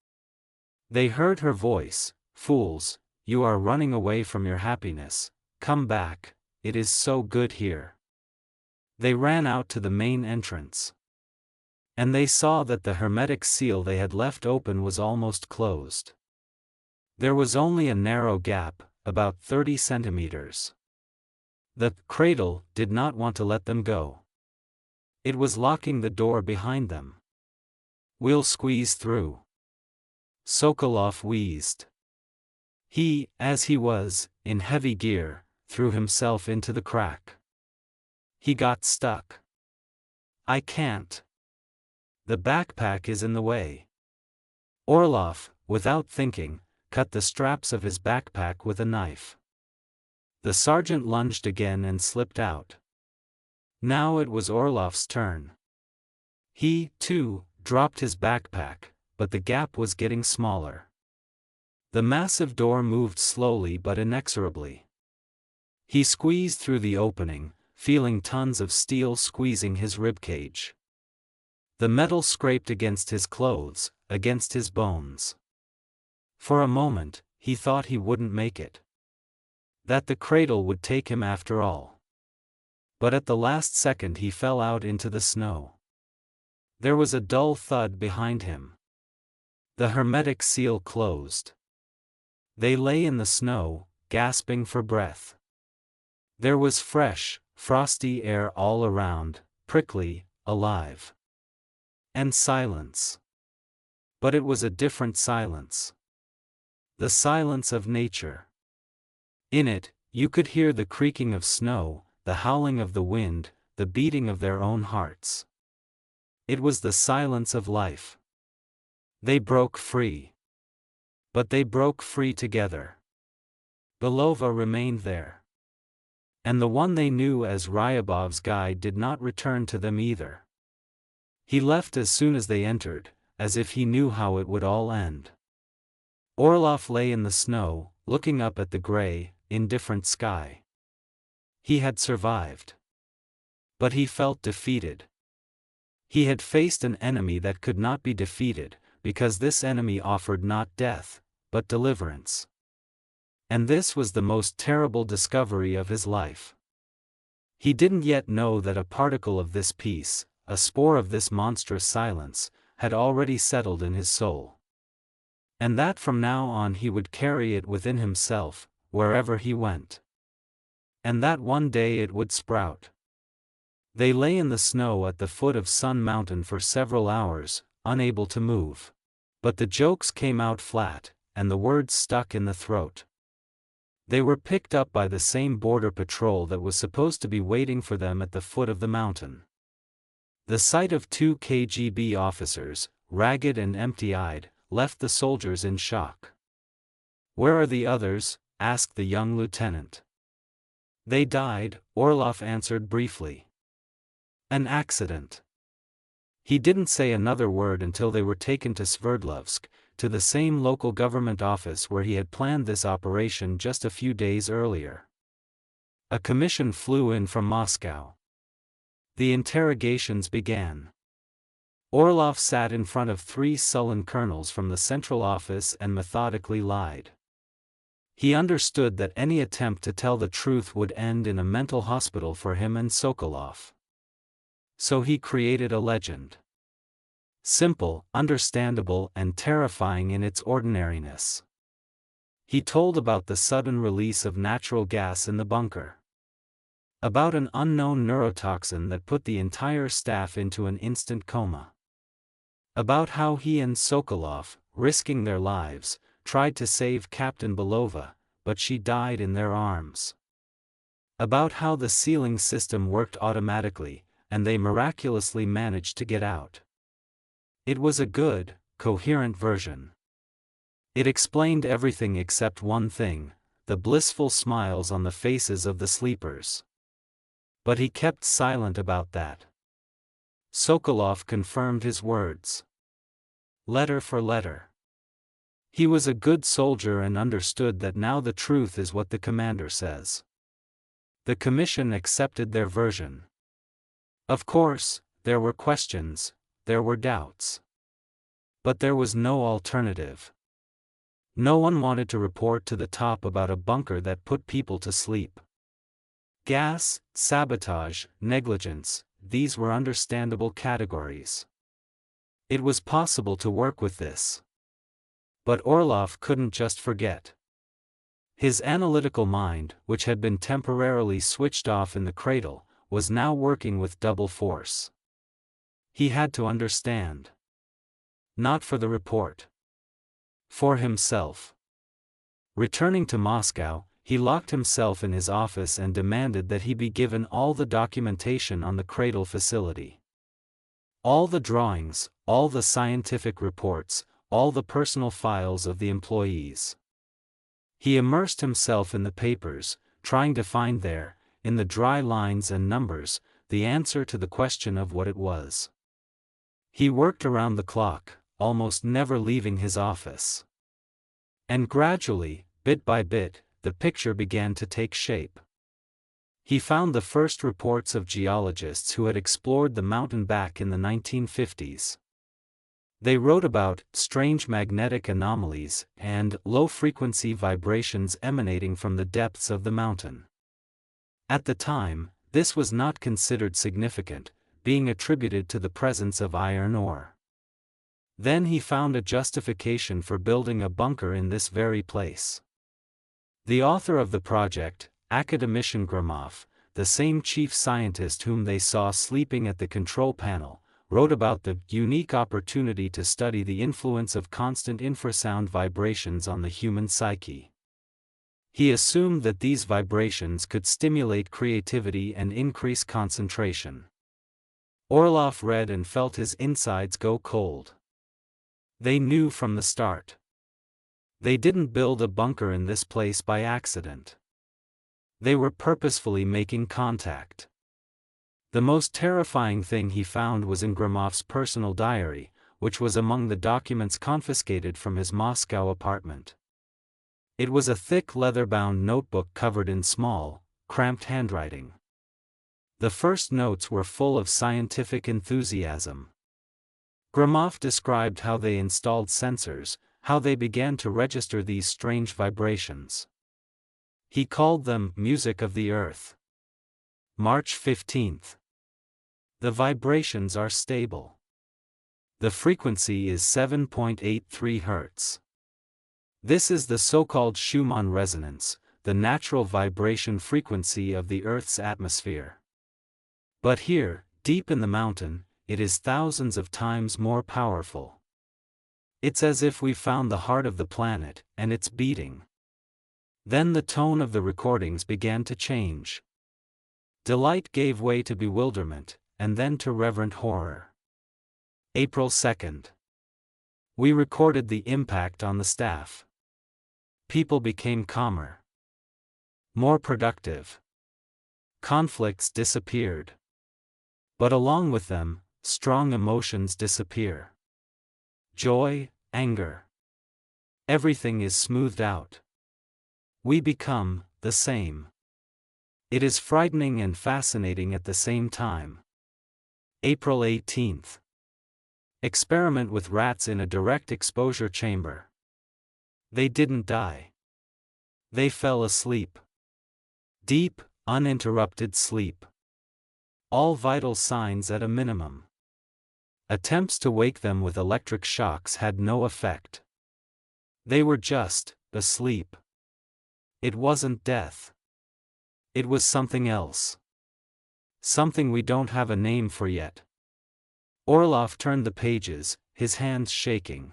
They heard her voice, "Fools, you are running away from your happiness, come back, it is so good here." They ran out to the main entrance. And they saw that the hermetic seal they had left open was almost closed. There was only a narrow gap, about 30 centimeters. The cradle did not want to let them go. It was locking the door behind them. "We'll squeeze through." Sokolov wheezed. He, as he was, in heavy gear, threw himself into the crack. He got stuck. "I can't. The backpack is in the way." Orlov, without thinking, cut the straps of his backpack with a knife. The sergeant lunged again and slipped out. Now it was Orlov's turn. He, too, dropped his backpack, but the gap was getting smaller. The massive door moved slowly but inexorably. He squeezed through the opening, feeling tons of steel squeezing his ribcage. The metal scraped against his clothes, against his bones. For a moment, he thought he wouldn't make it. That the cradle would take him after all. But at the last second he fell out into the snow. There was a dull thud behind him. The hermetic seal closed. They lay in the snow, gasping for breath. There was fresh, frosty air all around, prickly, alive. And silence. But it was a different silence. The silence of nature. In it, you could hear the creaking of snow, the howling of the wind, the beating of their own hearts. It was the silence of life. They broke free. But they broke free together. Belova remained there. And the one they knew as Ryabov's guide did not return to them either. He left as soon as they entered, as if he knew how it would all end. Orlov lay in the snow, looking up at the gray, indifferent sky. He had survived. But he felt defeated. He had faced an enemy that could not be defeated, because this enemy offered not death, but deliverance. And this was the most terrible discovery of his life. He didn't yet know that a particle of this peace, a spore of this monstrous silence, had already settled in his soul. And that from now on he would carry it within himself, wherever he went. And that one day it would sprout. They lay in the snow at the foot of Sun Mountain for several hours, unable to move. But the jokes came out flat, and the words stuck in the throat. They were picked up by the same border patrol that was supposed to be waiting for them at the foot of the mountain. The sight of 2 KGB officers, ragged and empty-eyed, left the soldiers in shock. "Where are the others?" asked the young lieutenant. "They died," Orlov answered briefly. "An accident." He didn't say another word until they were taken to Sverdlovsk, to the same local government office where he had planned this operation just a few days earlier. A commission flew in from Moscow. The interrogations began. Orlov sat in front of 3 sullen colonels from the central office and methodically lied. He understood that any attempt to tell the truth would end in a mental hospital for him and Sokolov. So he created a legend. Simple, understandable, and terrifying in its ordinariness. He told about the sudden release of natural gas in the bunker. About an unknown neurotoxin that put the entire staff into an instant coma. About how he and Sokolov, risking their lives, tried to save Captain Belova, but she died in their arms. About how the sealing system worked automatically, and they miraculously managed to get out. It was a good, coherent version. It explained everything except one thing, the blissful smiles on the faces of the sleepers. But he kept silent about that. Sokolov confirmed his words. Letter for letter. He was a good soldier and understood that now the truth is what the commander says. The commission accepted their version. Of course, there were questions, there were doubts. But there was no alternative. No one wanted to report to the top about a bunker that put people to sleep. Gas, sabotage, negligence, these were understandable categories. It was possible to work with this. But Orlov couldn't just forget. His analytical mind, which had been temporarily switched off in the cradle, was now working with double force. He had to understand. Not for the report. For himself. Returning to Moscow, he locked himself in his office and demanded that he be given all the documentation on the Cradle facility. All the drawings, all the scientific reports, all the personal files of the employees. He immersed himself in the papers, trying to find there, in the dry lines and numbers, the answer to the question of what it was. He worked around the clock, almost never leaving his office. And gradually, bit by bit, the picture began to take shape. He found the first reports of geologists who had explored the mountain back in the 1950s. They wrote about strange magnetic anomalies and low-frequency vibrations emanating from the depths of the mountain. At the time, this was not considered significant, being attributed to the presence of iron ore. Then he found a justification for building a bunker in this very place. The author of the project, Akademician Gromov, the same chief scientist whom they saw sleeping at the control panel, wrote about the unique opportunity to study the influence of constant infrasound vibrations on the human psyche. He assumed that these vibrations could stimulate creativity and increase concentration. Orlov read and felt his insides go cold. They knew from the start. They didn't build a bunker in this place by accident. They were purposefully making contact. The most terrifying thing he found was in Gromov's personal diary, which was among the documents confiscated from his Moscow apartment. It was a thick leather-bound notebook covered in small, cramped handwriting. The first notes were full of scientific enthusiasm. Gromov described how they installed sensors, how they began to register these strange vibrations. He called them music of the earth. March 15. The vibrations are stable. The frequency is 7.83 Hz. This is the so-called Schumann resonance, the natural vibration frequency of the Earth's atmosphere. But here, deep in the mountain, it is thousands of times more powerful. It's as if we found the heart of the planet, and it's beating. Then the tone of the recordings began to change. Delight gave way to bewilderment, and then to reverent horror. April 2nd. We recorded the impact on the staff. People became calmer, more productive. Conflicts disappeared. But along with them, strong emotions disappear. Joy, anger. Everything is smoothed out. We become the same. It is frightening and fascinating at the same time. April 18th. Experiment with rats in a direct exposure chamber. They didn't die. They fell asleep. Deep, uninterrupted sleep. All vital signs at a minimum. Attempts to wake them with electric shocks had no effect. They were just asleep. It wasn't death. It was something else. Something we don't have a name for yet. Orlov turned the pages, his hands shaking.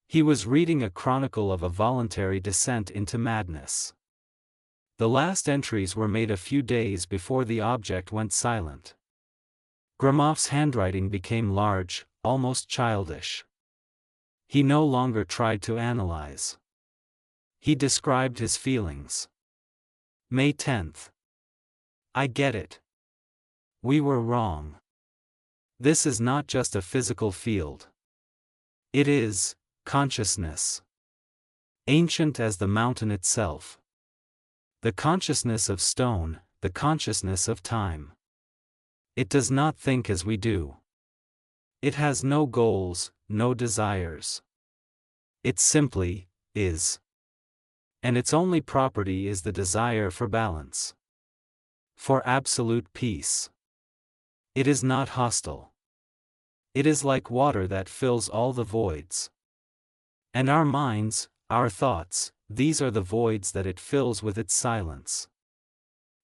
He was reading a chronicle of a voluntary descent into madness. The last entries were made a few days before the object went silent. Gromov's handwriting became large, almost childish. He no longer tried to analyze. He described his feelings. May 10th. I get it. We were wrong. This is not just a physical field. It is consciousness. Ancient as the mountain itself. The consciousness of stone, the consciousness of time. It does not think as we do. It has no goals, no desires. It simply is. And its only property is the desire for balance. For absolute peace. It is not hostile. It is like water that fills all the voids. And our minds, our thoughts, these are the voids that it fills with its silence.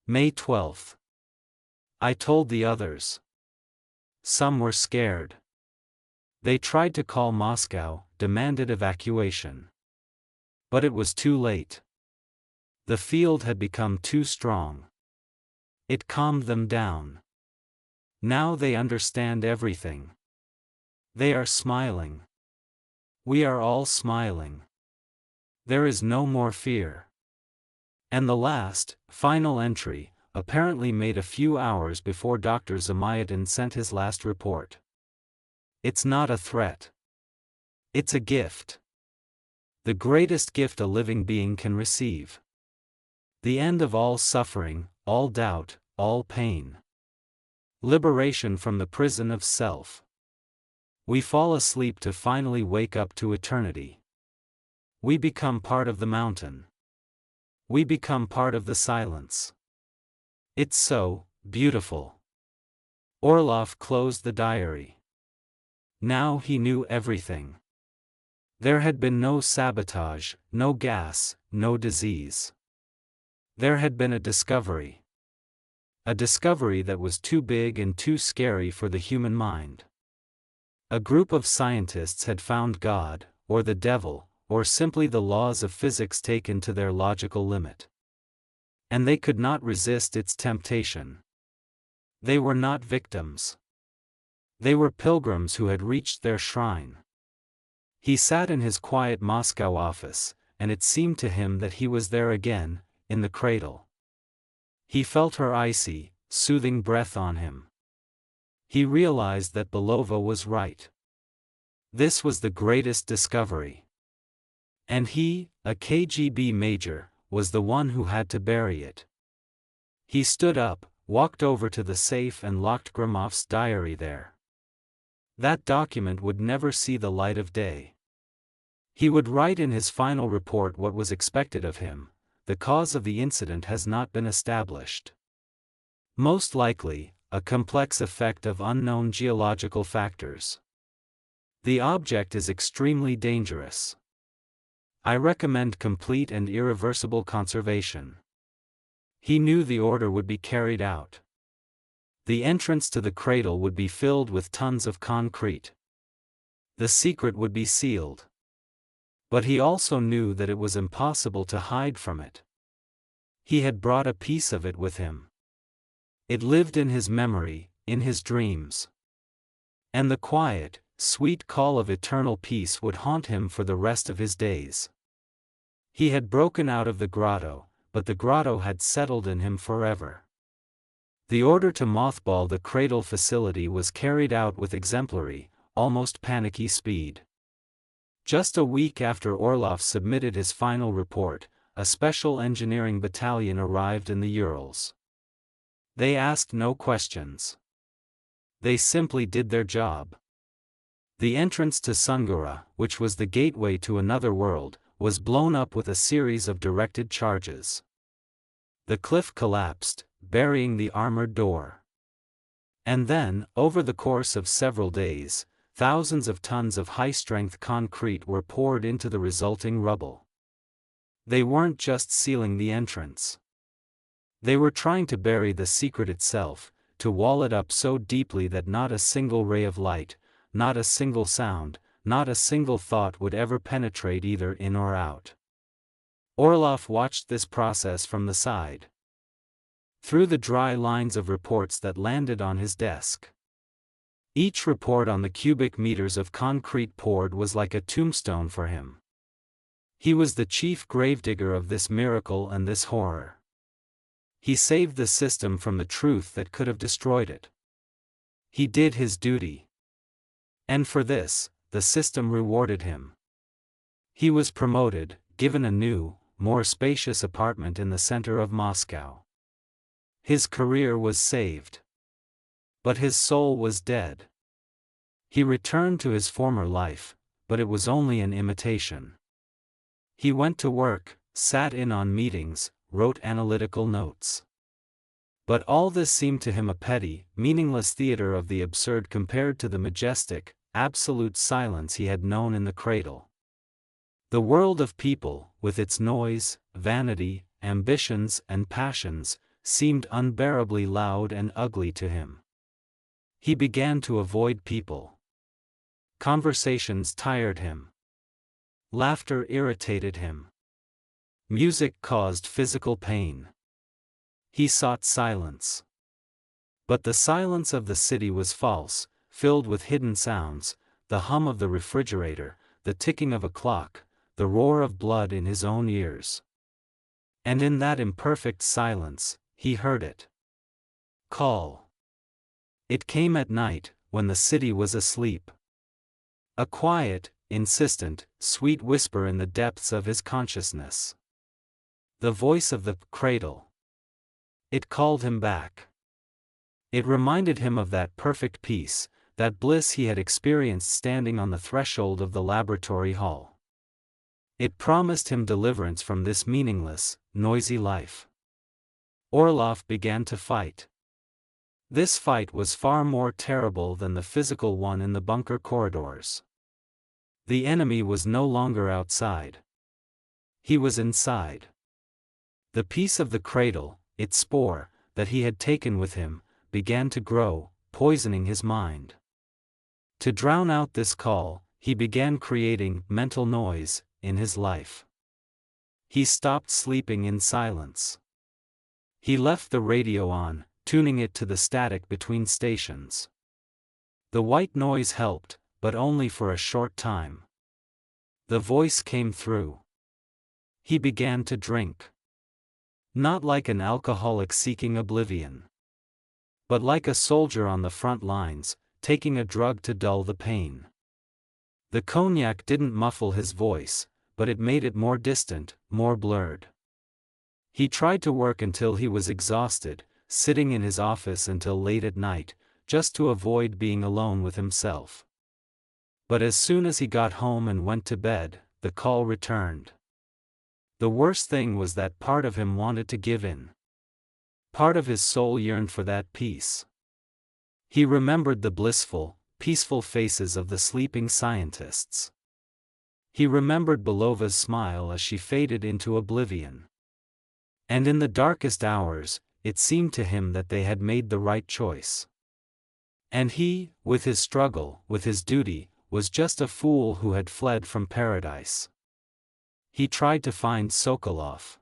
May 12th. I told the others. Some were scared. They tried to call Moscow, demanded evacuation. But it was too late. The field had become too strong. It calmed them down. Now they understand everything. They are smiling. We are all smiling. There is no more fear. And the last, final entry, apparently made a few hours before Dr. Zamayatyn sent his last report. It's not a threat. It's a gift. The greatest gift a living being can receive. The end of all suffering, all doubt, all pain. Liberation from the prison of self. We fall asleep to finally wake up to eternity. We become part of the mountain. We become part of the silence. It's so beautiful. Orlov closed the diary. Now he knew everything. There had been no sabotage, no gas, no disease. There had been a discovery. A discovery that was too big and too scary for the human mind. A group of scientists had found God, or the devil, or simply the laws of physics taken to their logical limit. And they could not resist its temptation. They were not victims. They were pilgrims who had reached their shrine. He sat in his quiet Moscow office, and it seemed to him that he was there again, in the cradle. He felt her icy, soothing breath on him. He realized that Belova was right. This was the greatest discovery. And he, a KGB major, was the one who had to bury it. He stood up, walked over to the safe and locked Gromov's diary there. That document would never see the light of day. He would write in his final report what was expected of him: the cause of the incident has not been established. Most likely, a complex effect of unknown geological factors. The object is extremely dangerous. I recommend complete and irreversible conservation. He knew the order would be carried out. The entrance to the cradle would be filled with tons of concrete. The secret would be sealed. But he also knew that it was impossible to hide from it. He had brought a piece of it with him. It lived in his memory, in his dreams. And the quiet, sweet call of eternal peace would haunt him for the rest of his days. He had broken out of the grotto, but the grotto had settled in him forever. The order to mothball the cradle facility was carried out with exemplary, almost panicky speed. Just a week after Orlov submitted his final report, a special engineering battalion arrived in the Urals. They asked no questions. They simply did their job. The entrance to Sungura, which was the gateway to another world, was blown up with a series of directed charges. The cliff collapsed, burying the armored door. And then, over the course of several days, thousands of tons of high-strength concrete were poured into the resulting rubble. They weren't just sealing the entrance. They were trying to bury the secret itself, to wall it up so deeply that not a single ray of light, not a single sound, not a single thought would ever penetrate either in or out. Orlov watched this process from the side. Through the dry lines of reports that landed on his desk. Each report on the cubic meters of concrete poured was like a tombstone for him. He was the chief gravedigger of this miracle and this horror. He saved the system from the truth that could have destroyed it. He did his duty. And for this, the system rewarded him. He was promoted, given a new, more spacious apartment in the center of Moscow. His career was saved. But his soul was dead. He returned to his former life, but it was only an imitation. He went to work, sat in on meetings, wrote analytical notes. But all this seemed to him a petty, meaningless theater of the absurd compared to the majestic, absolute silence he had known in the cradle. The world of people, with its noise, vanity, ambitions and passions, seemed unbearably loud and ugly to him. He began to avoid people. Conversations tired him. Laughter irritated him. Music caused physical pain. He sought silence. But the silence of the city was false, filled with hidden sounds, the hum of the refrigerator, the ticking of a clock, the roar of blood in his own ears. And in that imperfect silence, he heard it. Call. It came at night, when the city was asleep. A quiet, insistent, sweet whisper in the depths of his consciousness. The voice of the cradle. It called him back. It reminded him of that perfect peace, that bliss he had experienced standing on the threshold of the laboratory hall. It promised him deliverance from this meaningless, noisy life. Orlov began to fight. This fight was far more terrible than the physical one in the bunker corridors. The enemy was no longer outside. He was inside. The piece of the cradle, its spore, that he had taken with him, began to grow, poisoning his mind. To drown out this call, he began creating mental noise in his life. He stopped sleeping in silence. He left the radio on, tuning it to the static between stations. The white noise helped, but only for a short time. The voice came through. He began to drink. Not like an alcoholic seeking oblivion, but like a soldier on the front lines, taking a drug to dull the pain. The cognac didn't muffle his voice, but it made it more distant, more blurred. He tried to work until he was exhausted, sitting in his office until late at night, just to avoid being alone with himself. But as soon as he got home and went to bed, the call returned. The worst thing was that part of him wanted to give in. Part of his soul yearned for that peace. He remembered the blissful, peaceful faces of the sleeping scientists. He remembered Belova's smile as she faded into oblivion. And in the darkest hours, it seemed to him that they had made the right choice. And he, with his struggle, with his duty, was just a fool who had fled from paradise. He tried to find Sokolov.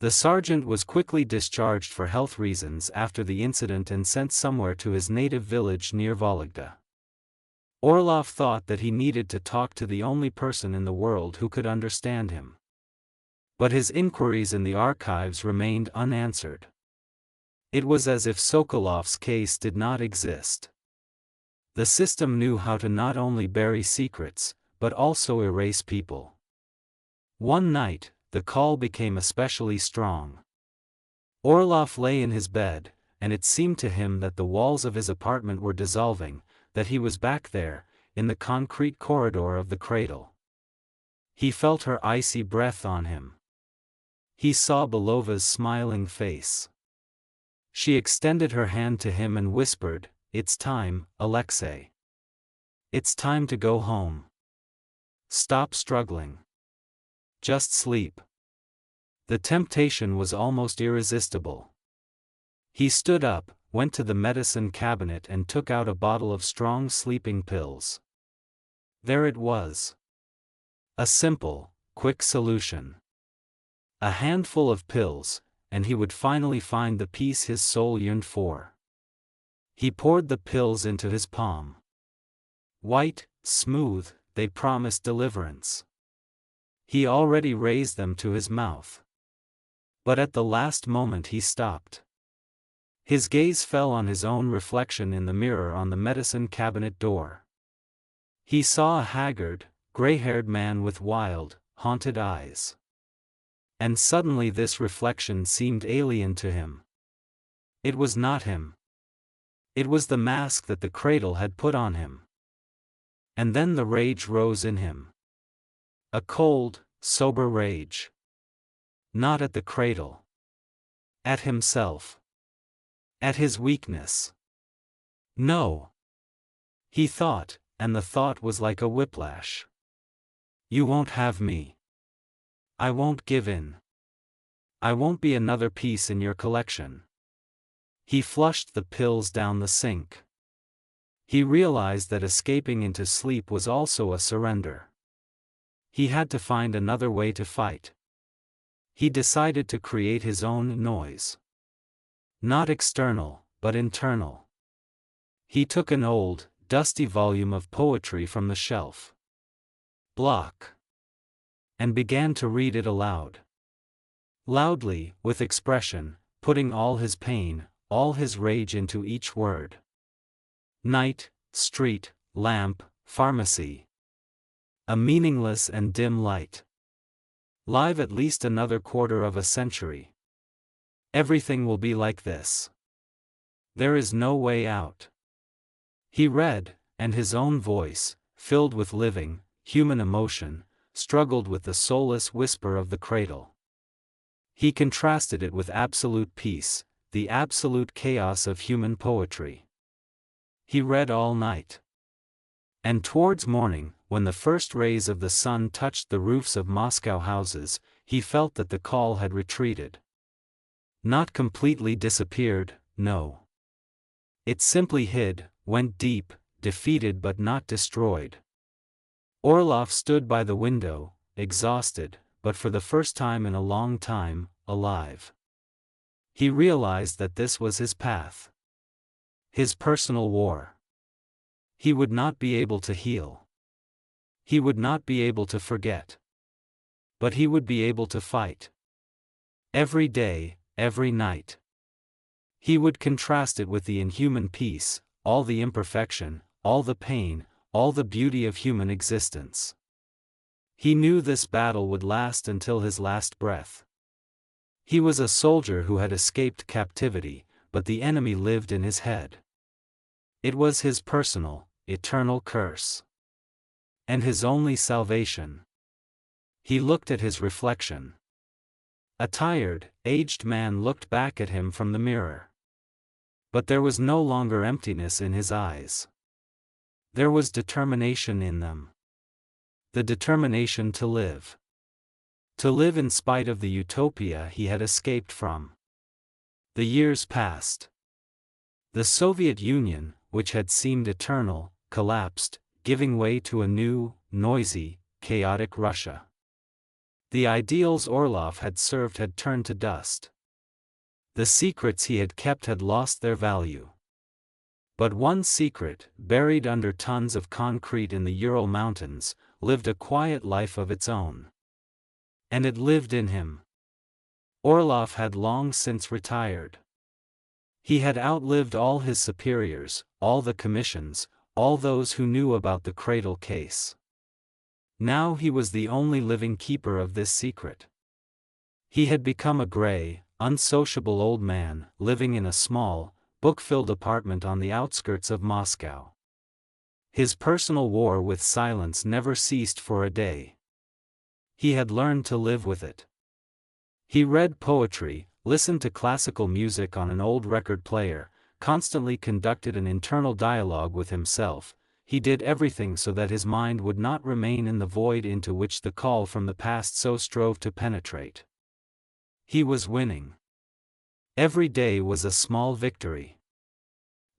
The sergeant was quickly discharged for health reasons after the incident and sent somewhere to his native village near Vologda. Orlov thought that he needed to talk to the only person in the world who could understand him. But his inquiries in the archives remained unanswered. It was as if Sokolov's case did not exist. The system knew how to not only bury secrets, but also erase people. One night, the call became especially strong. Orlov lay in his bed, and it seemed to him that the walls of his apartment were dissolving, that he was back there, in the concrete corridor of the cradle. He felt her icy breath on him. He saw Belova's smiling face. She extended her hand to him and whispered, "It's time, Alexei. It's time to go home. Stop struggling. Just sleep." The temptation was almost irresistible. He stood up, went to the medicine cabinet and took out a bottle of strong sleeping pills. There it was. A simple, quick solution. A handful of pills, and he would finally find the peace his soul yearned for. He poured the pills into his palm. White, smooth, they promised deliverance. He already raised them to his mouth. But at the last moment he stopped. His gaze fell on his own reflection in the mirror on the medicine cabinet door. He saw a haggard, gray-haired man with wild, haunted eyes. And suddenly this reflection seemed alien to him. It was not him. It was the mask that the cradle had put on him. And then the rage rose in him. A cold, sober rage. Not at the cradle. At himself. At his weakness. No. He thought, and the thought was like a whiplash. You won't have me. I won't give in. I won't be another piece in your collection. He flushed the pills down the sink. He realized that escaping into sleep was also a surrender. He had to find another way to fight. He decided to create his own noise. Not external, but internal. He took an old, dusty volume of poetry from the shelf. Block. And began to read it aloud. Loudly, with expression, putting all his pain, all his rage into each word. Night, street, lamp, pharmacy. A meaningless and dim light. Live at least another quarter of a century. Everything will be like this. There is no way out. He read, and his own voice, filled with living, human emotion, struggled with the soulless whisper of the cradle. He contrasted it with absolute peace, the absolute chaos of human poetry. He read all night. And towards morning, when the first rays of the sun touched the roofs of Moscow houses, he felt that the call had retreated. Not completely disappeared, no. It simply hid, went deep, defeated but not destroyed. Orlov stood by the window, exhausted, but for the first time in a long time, alive. He realized that this was his path. His personal war. He would not be able to heal. He would not be able to forget. But he would be able to fight. Every day, every night. He would contrast it with the inhuman peace, all the imperfection, all the pain, all the beauty of human existence. He knew this battle would last until his last breath. He was a soldier who had escaped captivity, but the enemy lived in his head. It was his personal, eternal curse. And his only salvation. He looked at his reflection. A tired, aged man looked back at him from the mirror. But there was no longer emptiness in his eyes. There was determination in them. The determination to live. To live in spite of the utopia he had escaped from. The years passed. The Soviet Union, which had seemed eternal, collapsed, giving way to a new, noisy, chaotic Russia. The ideals Orlov had served had turned to dust. The secrets he had kept had lost their value. But one secret, buried under tons of concrete in the Ural Mountains, lived a quiet life of its own. And it lived in him. Orlov had long since retired. He had outlived all his superiors, all the commissions, all those who knew about the Cradle case. Now he was the only living keeper of this secret. He had become a gray, unsociable old man, living in a small, book-filled apartment on the outskirts of Moscow. His personal war with silence never ceased for a day. He had learned to live with it. He read poetry, listened to classical music on an old record player, constantly conducted an internal dialogue with himself. He did everything so that his mind would not remain in the void into which the call from the past so strove to penetrate. He was winning. Every day was a small victory.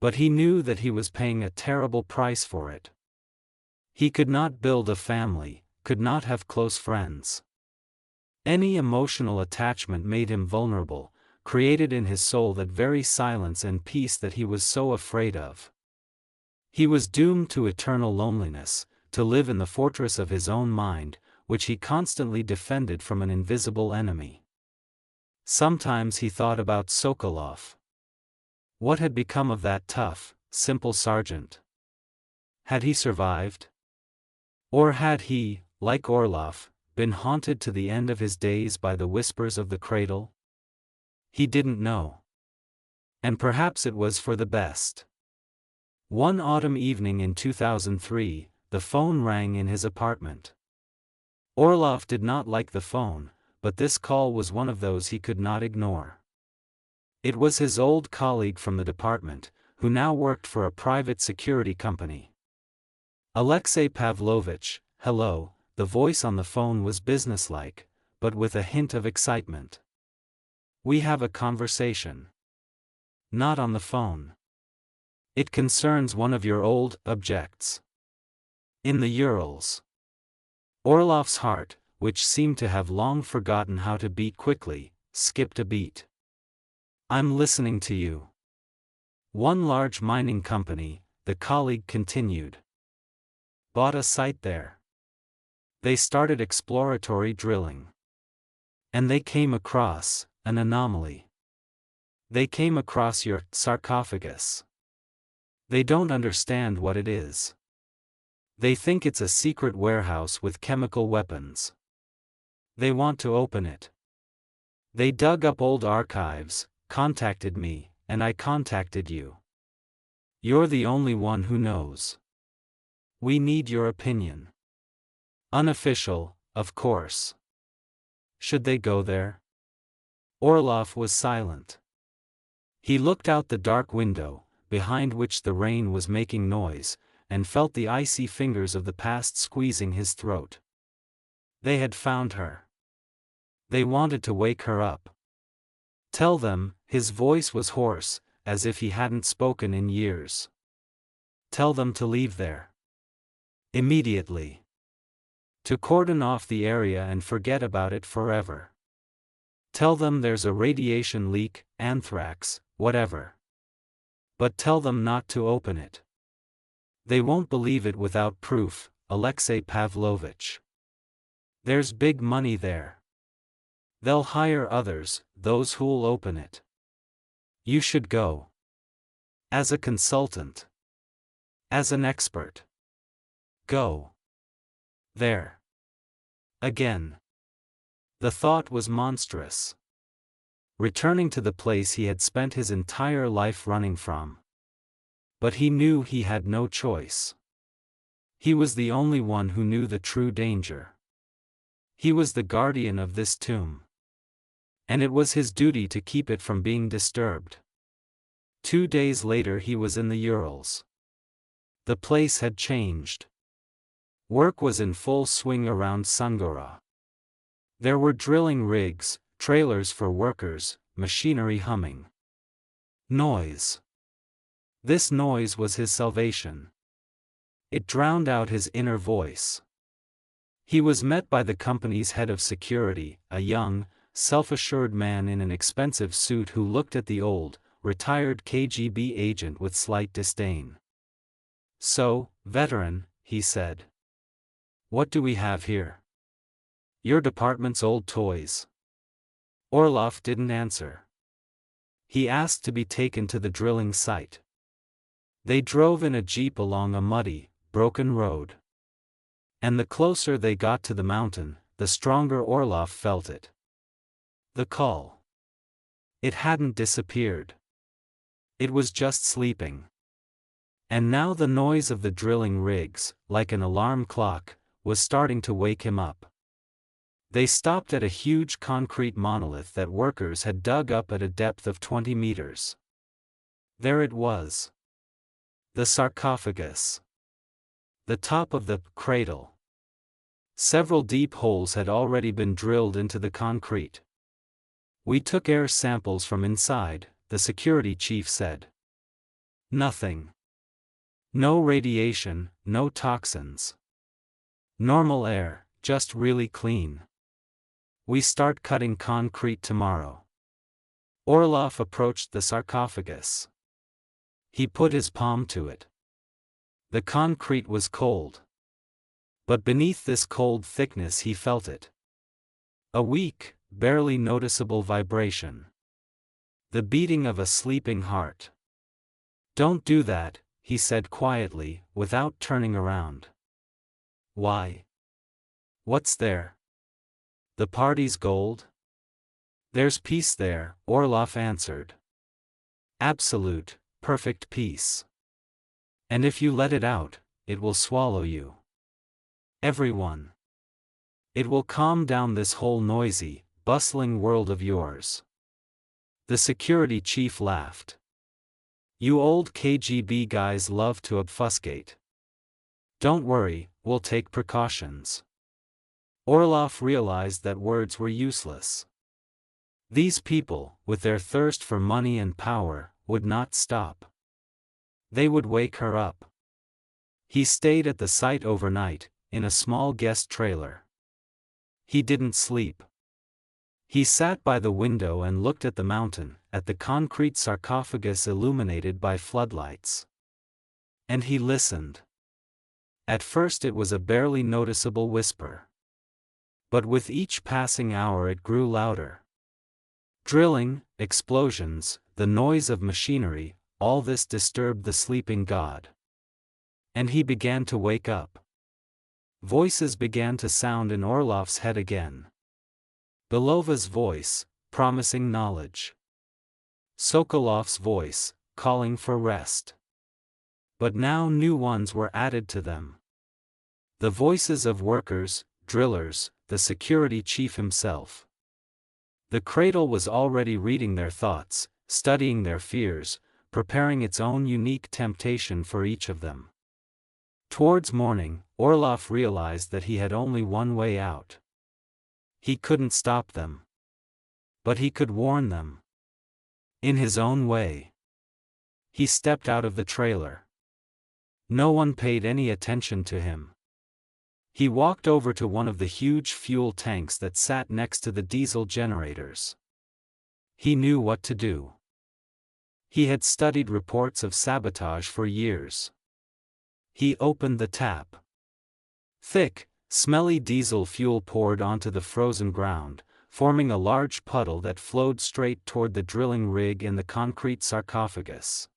But he knew that he was paying a terrible price for it. He could not build a family, could not have close friends. Any emotional attachment made him vulnerable, created in his soul that very silence and peace that he was so afraid of. He was doomed to eternal loneliness, to live in the fortress of his own mind, which he constantly defended from an invisible enemy. Sometimes he thought about Sokolov. What had become of that tough, simple sergeant? Had he survived? Or had he, like Orlov, been haunted to the end of his days by the whispers of the Cradle? He didn't know. And perhaps it was for the best. One autumn evening in 2003, the phone rang in his apartment. Orlov did not like the phone, but this call was one of those he could not ignore. It was his old colleague from the department, who now worked for a private security company. Alexei Pavlovich, hello. The voice on the phone was businesslike, but with a hint of excitement. We have a conversation. Not on the phone. It concerns one of your old objects. In the Urals. Orlov's heart, which seemed to have long forgotten how to beat quickly, skipped a beat. I'm listening to you. One large mining company, the colleague continued, bought a site there. They started exploratory drilling. And they came across an anomaly. They came across your sarcophagus. They don't understand what it is. They think it's a secret warehouse with chemical weapons. They want to open it. They dug up old archives, contacted me, and I contacted you. You're the only one who knows. We need your opinion. Unofficial, of course. Should they go there? Orlov was silent. He looked out the dark window, behind which the rain was making noise, and felt the icy fingers of the past squeezing his throat. They had found her. They wanted to wake her up. Tell them, his voice was hoarse, as if he hadn't spoken in years. Tell them to leave there. Immediately. To cordon off the area and forget about it forever. Tell them there's a radiation leak, anthrax, whatever. But tell them not to open it. They won't believe it without proof, Alexei Pavlovich. There's big money there. They'll hire others, those who'll open it. You should go. As a consultant. As an expert. Go. There. Again. The thought was monstrous. Returning to the place he had spent his entire life running from. But he knew he had no choice. He was the only one who knew the true danger. He was the guardian of this tomb. And it was his duty to keep it from being disturbed. 2 days later he was in the Urals. The place had changed. Work was in full swing around Sungora. There were drilling rigs, trailers for workers, machinery humming. Noise. This noise was his salvation. It drowned out his inner voice. He was met by the company's head of security, a young, self-assured man in an expensive suit who looked at the old, retired KGB agent with slight disdain. "So, veteran," he said. "What do we have here? Your department's old toys." Orlov didn't answer. He asked to be taken to the drilling site. They drove in a jeep along a muddy, broken road. And the closer they got to the mountain, the stronger Orlov felt it. The call. It hadn't disappeared. It was just sleeping. And now the noise of the drilling rigs, like an alarm clock, was starting to wake him up. They stopped at a huge concrete monolith that workers had dug up at a depth of 20 meters. There it was. The sarcophagus. The top of the cradle. Several deep holes had already been drilled into the concrete. "We took air samples from inside," the security chief said. "Nothing. No radiation, no toxins. Normal air, just really clean. We start cutting concrete tomorrow." Orlov approached the sarcophagus. He put his palm to it. The concrete was cold. But beneath this cold thickness he felt it. A weak, barely noticeable vibration. The beating of a sleeping heart. "Don't do that," he said quietly, without turning around. "Why? What's there? The party's gold?" "There's peace there," Orlov answered. "Absolute, perfect peace. And if you let it out, it will swallow you. Everyone. It will calm down this whole noisy, bustling world of yours." The security chief laughed. "You old KGB guys love to obfuscate. Don't worry, we'll take precautions." Orlov realized that words were useless. These people, with their thirst for money and power, would not stop. They would wake her up. He stayed at the site overnight, in a small guest trailer. He didn't sleep. He sat by the window and looked at the mountain, at the concrete sarcophagus illuminated by floodlights. And he listened. At first it was a barely noticeable whisper. But with each passing hour it grew louder. Drilling, explosions, the noise of machinery, all this disturbed the sleeping god. And he began to wake up. Voices began to sound in Orlov's head again. Belova's voice, promising knowledge. Sokolov's voice, calling for rest. But now new ones were added to them. The voices of workers, drillers, the security chief himself. The cradle was already reading their thoughts, studying their fears, preparing its own unique temptation for each of them. Towards morning, Orlov realized that he had only one way out. He couldn't stop them. But he could warn them. In his own way. He stepped out of the trailer. No one paid any attention to him. He walked over to one of the huge fuel tanks that sat next to the diesel generators. He knew what to do. He had studied reports of sabotage for years. He opened the tap. Thick, smelly diesel fuel poured onto the frozen ground, forming a large puddle that flowed straight toward the drilling rig in the concrete sarcophagus.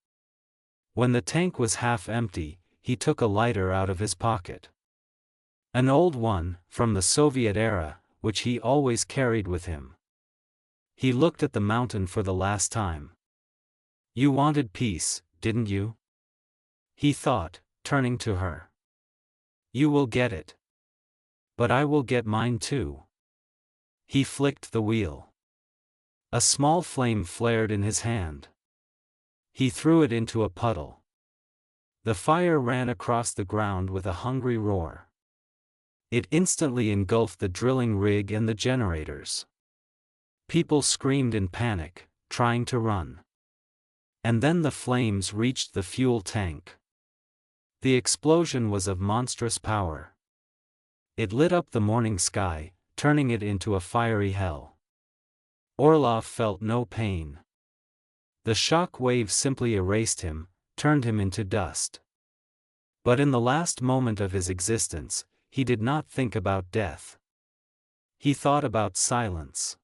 When the tank was half empty, he took a lighter out of his pocket. An old one, from the Soviet era, which he always carried with him. He looked at the mountain for the last time. You wanted peace, didn't you? He thought, turning to her. You will get it. But I will get mine too. He flicked the wheel. A small flame flared in his hand. He threw it into a puddle. The fire ran across the ground with a hungry roar. It instantly engulfed the drilling rig and the generators. People screamed in panic, trying to run. And then the flames reached the fuel tank. The explosion was of monstrous power. It lit up the morning sky, turning it into a fiery hell. Orlov felt no pain. The shock wave simply erased him, turned him into dust. But in the last moment of his existence, he did not think about death. He thought about silence.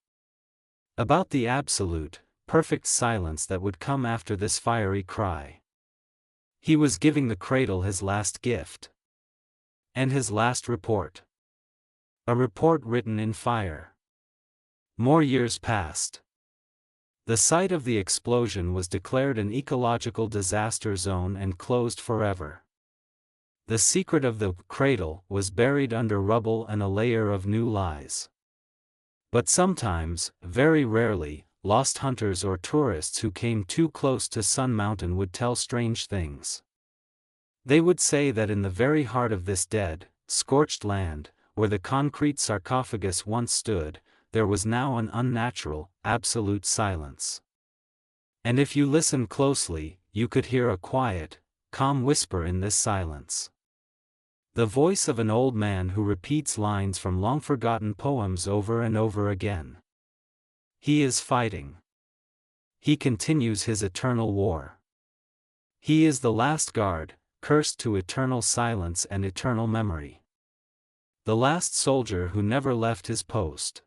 About the absolute, perfect silence that would come after this fiery cry. He was giving the cradle his last gift. And his last report. A report written in fire. More years passed. The site of the explosion was declared an ecological disaster zone and closed forever. The secret of the cradle was buried under rubble and a layer of new lies. But sometimes, very rarely, lost hunters or tourists who came too close to Sun Mountain would tell strange things. They would say that in the very heart of this dead, scorched land, where the concrete sarcophagus once stood, there was now an unnatural, absolute silence. And if you listened closely, you could hear a quiet, calm whisper in this silence. The voice of an old man who repeats lines from long-forgotten poems over and over again. He is fighting. He continues his eternal war. He is the last guard, cursed to eternal silence and eternal memory. The last soldier who never left his post.